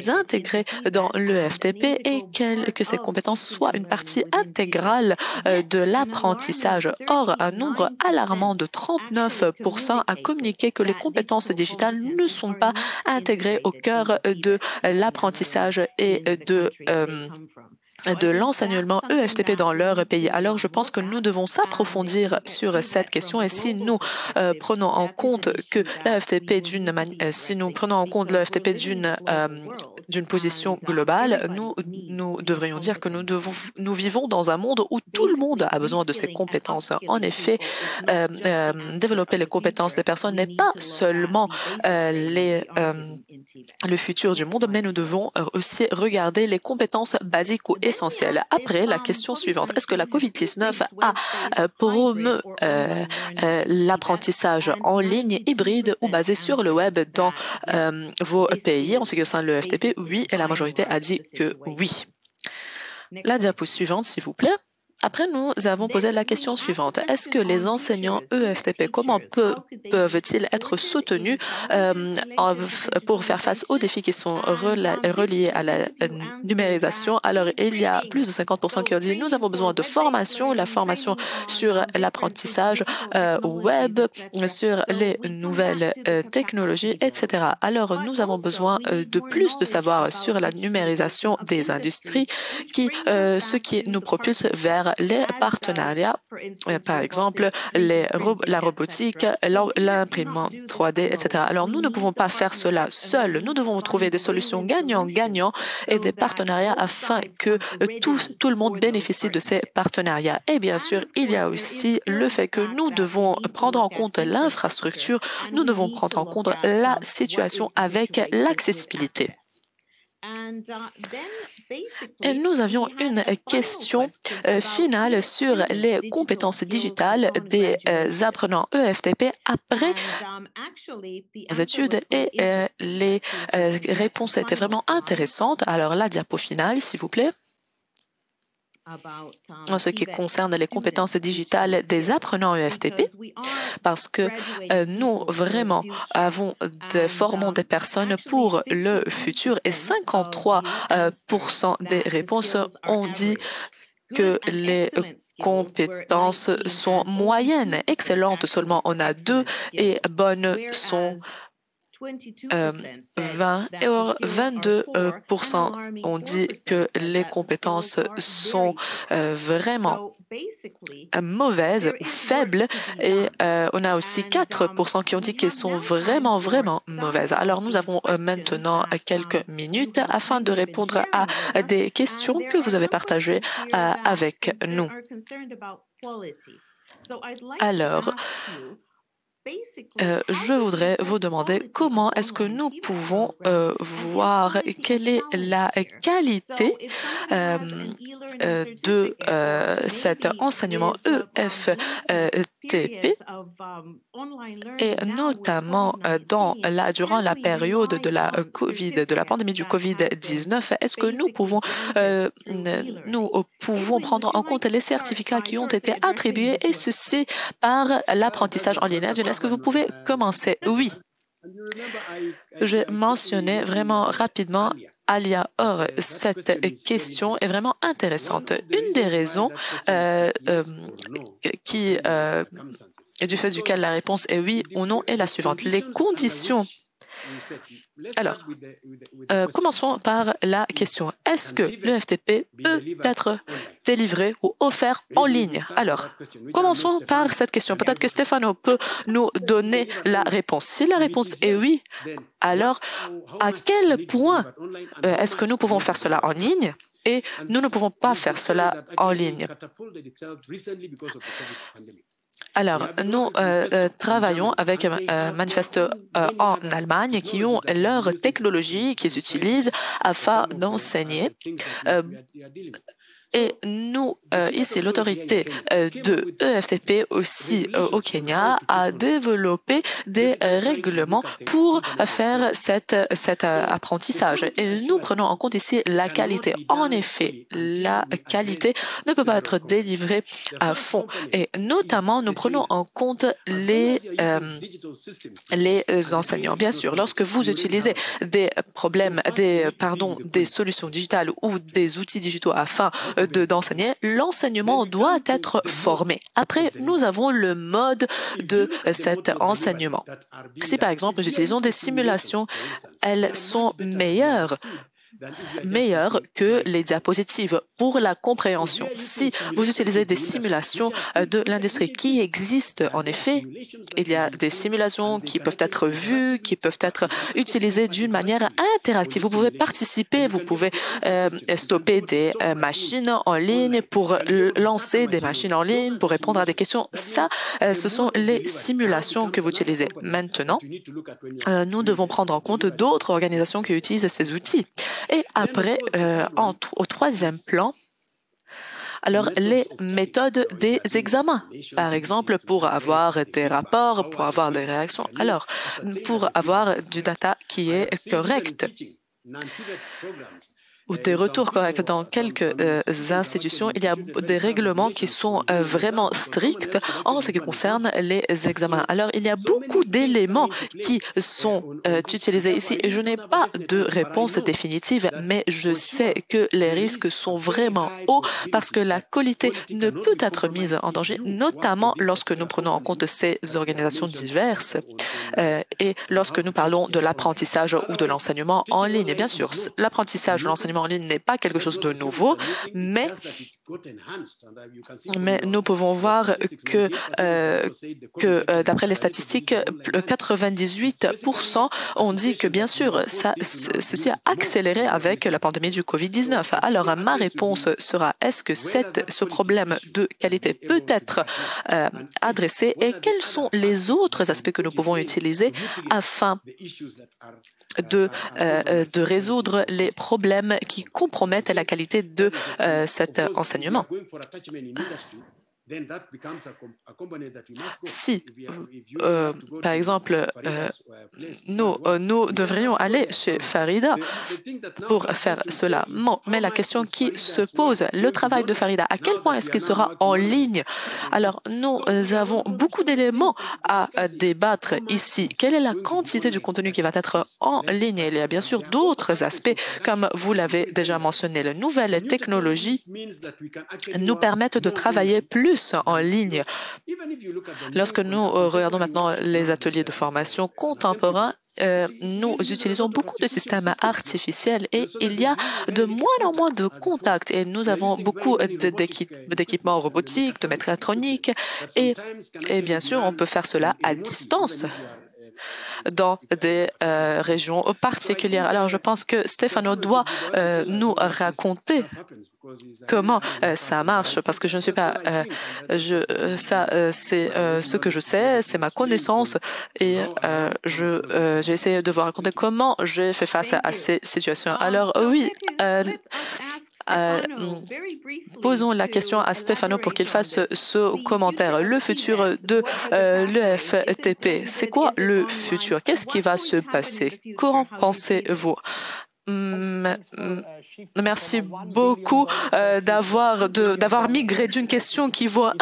intégrer dans l'EFTP et que ces compétences soient une partie intégrale de l'apprentissage. Or, un nombre alarmant de 39% a communiqué que les compétences digitales ne sont pas intégrées au cœur de l'apprentissage et de l'enseignement EFTP dans leur pays. Alors, je pense que nous devons s'approfondir sur cette question et si nous prenons en compte que l'EFTP si nous prenons en compte l'EFTP d'une position globale, nous devrions dire que nous vivons dans un monde où tout le monde a besoin de ces compétences. En effet, développer les compétences des personnes n'est pas seulement le futur du monde, mais nous devons aussi regarder les compétences basiques ou essentielles. Après, la question suivante, est-ce que la COVID-19 a promu l'apprentissage en ligne, hybride ou basé sur le web dans vos pays en ce qui concerne le FTP? Oui, et la majorité a dit que oui. La diapo suivante, s'il vous plaît. Après, nous avons posé la question suivante. Est-ce que les enseignants EFTP, comment peuvent-ils être soutenus pour faire face aux défis qui sont reliés à la numérisation? Alors, il y a plus de 50% qui ont dit nous avons besoin de formation, la formation sur l'apprentissage web, sur les nouvelles technologies, etc. Alors, nous avons besoin de plus de savoir sur la numérisation des industries, ce qui nous propulse vers les partenariats, par exemple la robotique, l'imprimante 3D, etc. Alors, nous ne pouvons pas faire cela seuls. Nous devons trouver des solutions gagnant-gagnant et des partenariats afin que tout le monde bénéficie de ces partenariats. Et bien sûr, il y a aussi le fait que nous devons prendre en compte l'infrastructure, nous devons prendre en compte la situation avec l'accessibilité. Et nous avions une question finale sur les compétences digitales des apprenants EFTP après les études et les réponses étaient vraiment intéressantes. Alors, la diapo finale, s'il vous plaît. En ce qui concerne les compétences digitales des apprenants EFTP, parce que nous vraiment formons des personnes pour le futur et 53% des réponses ont dit que les compétences sont moyennes, excellentes seulement. On a 2 et bonnes sont 22% ont dit que les compétences sont vraiment mauvaises ou faibles et on a aussi 4% qui ont dit qu'elles sont vraiment mauvaises. Alors nous avons maintenant quelques minutes afin de répondre à des questions que vous avez partagées avec nous. Alors, je voudrais vous demander comment est-ce que nous pouvons voir quelle est la qualité de cet enseignement EFTP et notamment durant la période de la pandémie du COVID-19. Est-ce que nous pouvons prendre en compte les certificats qui ont été attribués et ceci par l'apprentissage en ligne? Est-ce que vous pouvez commencer? Oui. Je mentionnais vraiment rapidement Or, cette question est vraiment intéressante. Une des raisons du fait duquel la réponse est oui ou non est la suivante. Les conditions. Alors, commençons par la question. Est-ce que le FTP peut être délivré ou offert en ligne? Alors, commençons par cette question. Peut-être que Stefano peut nous donner la réponse. Si la réponse est oui, alors à quel point est-ce que nous pouvons faire cela en ligne? Et nous ne pouvons pas faire cela en ligne. Alors, nous travaillons avec Manifesto en Allemagne qui ont leur technologie qu'ils utilisent afin d'enseigner. Et nous, ici, l'autorité de EFTP aussi au Kenya a développé des règlements pour faire cet apprentissage. Et nous prenons en compte ici la qualité. En effet, la qualité ne peut pas être délivrée à fond. Et notamment, nous prenons en compte les enseignants. Bien sûr, lorsque vous utilisez des solutions digitales ou des outils digitaux afin d'enseigner, l'enseignement doit être formé. Après, nous avons le mode de cet enseignement. Si par exemple nous utilisons des simulations, elles sont meilleures que les diapositives pour la compréhension. Si vous utilisez des simulations de l'industrie qui existent, en effet, il y a des simulations qui peuvent être vues, qui peuvent être utilisées d'une manière interactive. Vous pouvez participer, vous pouvez stopper des machines en ligne pour lancer des machines en ligne, pour répondre à des questions. Ça, ce sont les simulations que vous utilisez. Maintenant, nous devons prendre en compte d'autres organisations qui utilisent ces outils. Et après, au troisième plan, alors les méthodes des examens, par exemple pour avoir des rapports, pour avoir des réactions, alors pour avoir du data qui est correct ou des retours corrects. Dans quelques institutions, il y a des règlements qui sont vraiment stricts en ce qui concerne les examens. Alors, il y a beaucoup d'éléments qui sont utilisés ici et je n'ai pas de réponse définitive, mais je sais que les risques sont vraiment hauts parce que la qualité ne peut être mise en danger, notamment lorsque nous prenons en compte ces organisations diverses et lorsque nous parlons de l'apprentissage ou de l'enseignement en ligne. Et bien sûr, l'apprentissage ou l'enseignement en ligne n'est pas quelque chose de nouveau, mais nous pouvons voir que d'après les statistiques, 98% ont dit que bien sûr, ceci a accéléré avec la pandémie du COVID-19. Alors, ma réponse sera, est-ce que ce problème de qualité peut être adressé et quels sont les autres aspects que nous pouvons utiliser afin de résoudre les problèmes qui compromettent la qualité de cet enseignement. Si, par exemple, nous devrions aller chez Farida pour faire cela. Mais la question qui se pose, le travail de Farida, à quel point est-ce qu'il sera en ligne? Alors, nous avons beaucoup d'éléments à débattre ici. Quelle est la quantité du contenu qui va être en ligne? Il y a bien sûr d'autres aspects, comme vous l'avez déjà mentionné. Les nouvelles technologies nous permettent de travailler plus en ligne. Lorsque nous regardons maintenant les ateliers de formation contemporains, nous utilisons beaucoup de systèmes artificiels et il y a de moins en moins de contacts et nous avons beaucoup d'équipements robotiques, de mécatronique et bien sûr, on peut faire cela à distance dans des régions particulières. Alors, je pense que Stefano doit nous raconter comment ça marche, parce que je ne suis pas... c'est ce que je sais, c'est ma connaissance, et j'ai essayé de vous raconter comment j'ai fait face à ces situations. Alors, oui... posons la question à Stefano pour qu'il fasse ce commentaire. Le futur de l'EFTP, c'est quoi le futur? Qu'est-ce qui va se passer? Qu'en pensez-vous? Merci beaucoup d'avoir migré d'une question qui vaut 1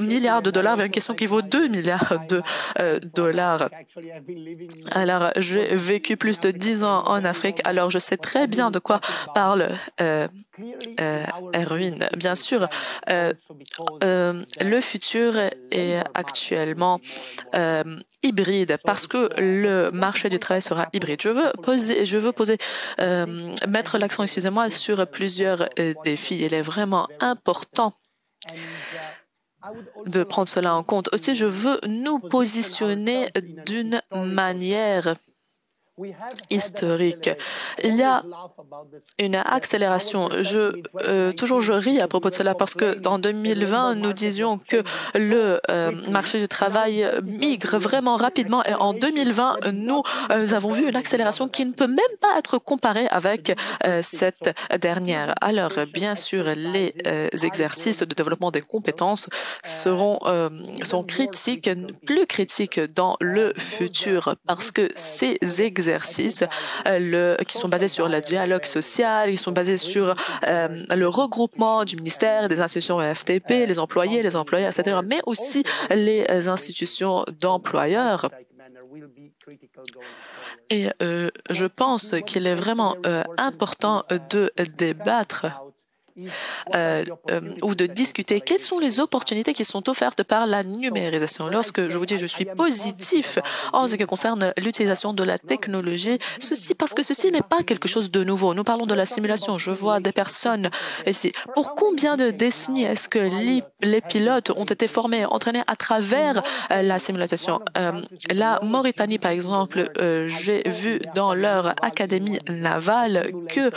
milliard de dollars vers une question qui vaut 2 milliards de dollars. Alors, j'ai vécu plus de 10 ans en Afrique, alors je sais très bien de quoi parle Erwin. Bien sûr, le futur est actuellement hybride parce que le marché du travail sera hybride. Je veux mettre l'accent, excusez-moi, sur plusieurs défis. Il est vraiment important de prendre cela en compte. Aussi, je veux nous positionner d'une manière historique. Il y a une accélération. Toujours je ris à propos de cela parce que dans 2020, nous disions que le marché du travail migre vraiment rapidement et en 2020, nous avons vu une accélération qui ne peut même pas être comparée avec cette dernière. Alors, bien sûr, les exercices de développement des compétences sont critiques, plus critiques dans le futur parce que ces exercices qui sont basés sur le dialogue social, ils sont basés sur le regroupement du ministère, des institutions FTP, les employés, les employeurs, etc., mais aussi les institutions d'employeurs. Et je pense qu'il est vraiment important de débattre ou de discuter quelles sont les opportunités qui sont offertes par la numérisation. Lorsque je vous dis je suis positif en ce qui concerne l'utilisation de la technologie, parce que ceci n'est pas quelque chose de nouveau. Nous parlons de la simulation. Je vois des personnes ici. Pour combien de décennies est-ce que les pilotes ont été formés, entraînés à travers la simulation? La Mauritanie, par exemple, j'ai vu dans leur académie navale que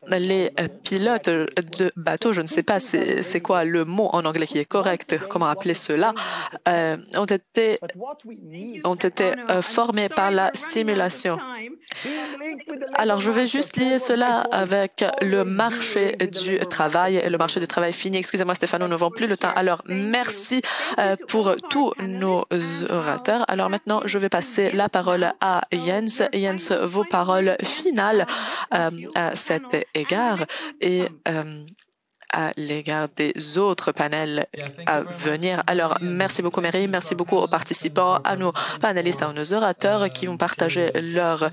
les pilotes de bateaux, je ne sais pas c'est quoi le mot en anglais qui est correct, comment appeler cela, ont été formés par la simulation. Alors, je vais juste lier cela avec le marché du travail et le marché du travail fini. Excusez-moi, Stéphane, nous n'avons plus le temps. Alors, merci pour tous nos orateurs. Alors maintenant, je vais passer la parole à Jens. Jens, vos paroles finales à cet égard et à l'égard des autres panels à venir. Alors, merci beaucoup, Mary. Merci beaucoup aux participants, à nos panélistes, à nos orateurs qui ont partagé leurs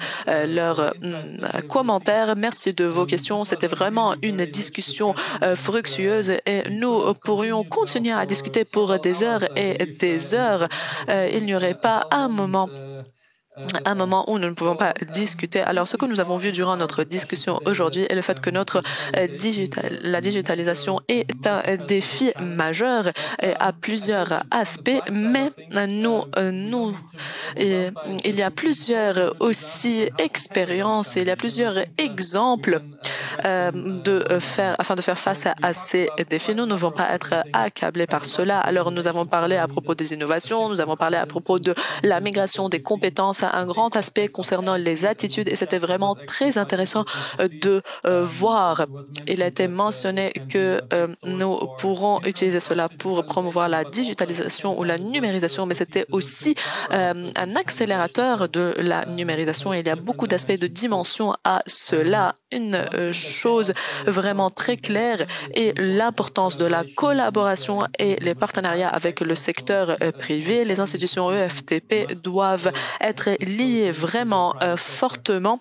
commentaires. Merci de vos questions. C'était vraiment une discussion fructueuse et nous pourrions continuer à discuter pour des heures et des heures. Il n'y aurait pas un moment où nous ne pouvons pas discuter. Alors, ce que nous avons vu durant notre discussion aujourd'hui est le fait que la digitalisation est un défi majeur à plusieurs aspects, mais il y a plusieurs aussi expériences, il y a plusieurs exemples afin de faire face à ces défis. Nous ne devons pas être accablés par cela. Alors, nous avons parlé à propos des innovations, nous avons parlé à propos de la migration des compétences, un grand aspect concernant les attitudes et c'était vraiment très intéressant de voir. Il a été mentionné que nous pourrons utiliser cela pour promouvoir la digitalisation ou la numérisation, mais c'était aussi un accélérateur de la numérisation. Il y a beaucoup d'aspects de dimension à cela. Une chose vraiment très claire est l'importance de la collaboration et les partenariats avec le secteur privé. Les institutions EFTP doivent être liées vraiment fortement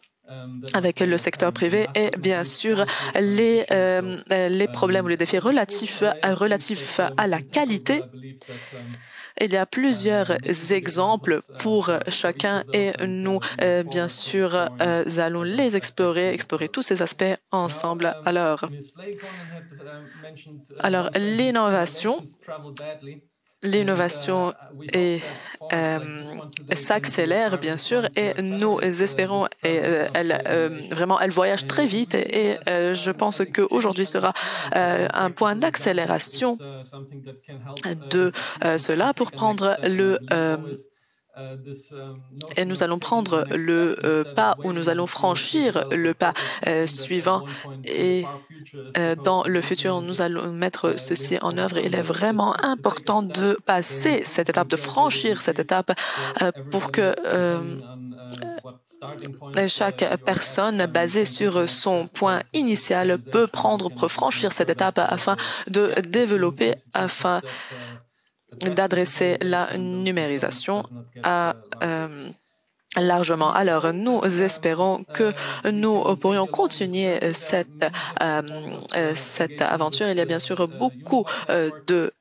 avec le secteur privé et bien sûr les problèmes ou les défis relatifs à la qualité. Il y a plusieurs exemples pour chacun et nous, bien sûr, allons les explorer tous ces aspects ensemble. Alors l'innovation s'accélère, bien sûr, et nous espérons, elle voyage très vite et je pense qu'aujourd'hui sera un point d'accélération de cela pour prendre et nous allons prendre le pas où nous allons franchir le pas suivant et dans le futur, nous allons mettre ceci en œuvre. Il est vraiment important de passer cette étape, de franchir cette étape pour que chaque personne, basée sur son point initial, peut franchir cette étape afin de développer, afin d'adresser la numérisation à largement. Alors, nous espérons que nous pourrions continuer cette aventure. Il y a bien sûr beaucoup de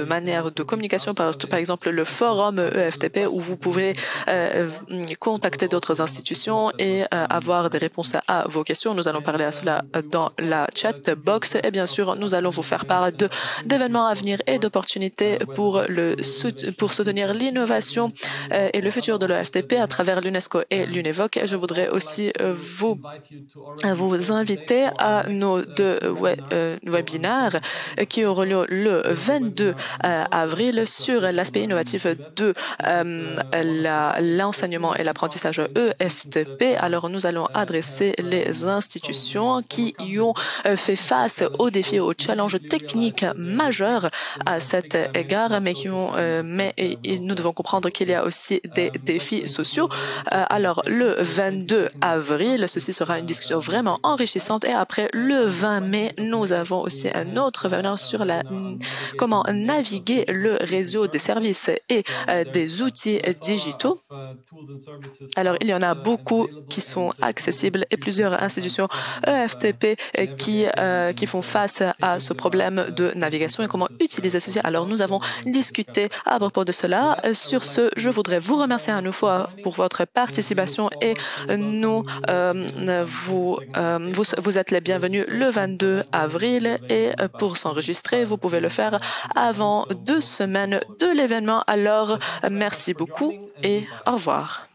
manières de communication, par exemple le forum EFTP, où vous pouvez contacter d'autres institutions et avoir des réponses à vos questions. Nous allons parler à cela dans la chat box et bien sûr, nous allons vous faire part d'événements à venir et d'opportunités pour soutenir l'innovation et le futur de l'EFTP à travers l'UNESCO et l'UNEVOC. Je voudrais aussi vous inviter à nos deux webinaires qui auront lieu le 22 avril sur l'aspect innovatif de l'enseignement et l'apprentissage EFTP. Alors, nous allons adresser les institutions qui y ont fait face aux défis, aux challenges techniques majeurs à cet égard, mais nous devons comprendre qu'il y a aussi des défis sociaux. Alors, le 22 avril, ceci sera une discussion vraiment enrichissante et après, le 20 mai, nous avons aussi un autre webinaire sur comment naviguer le réseau des services et des outils digitaux. Alors, il y en a beaucoup qui sont accessibles et plusieurs institutions EFTP qui font face à ce problème de navigation et comment utiliser ceci. Alors, nous avons discuté à propos de cela. Sur ce, je voudrais vous remercier à nouveau pour votre participation et vous êtes les bienvenus le 22 avril et pour s'enregistrer, vous pouvez le faire avant 2 semaines de l'événement. Alors, merci beaucoup et au revoir.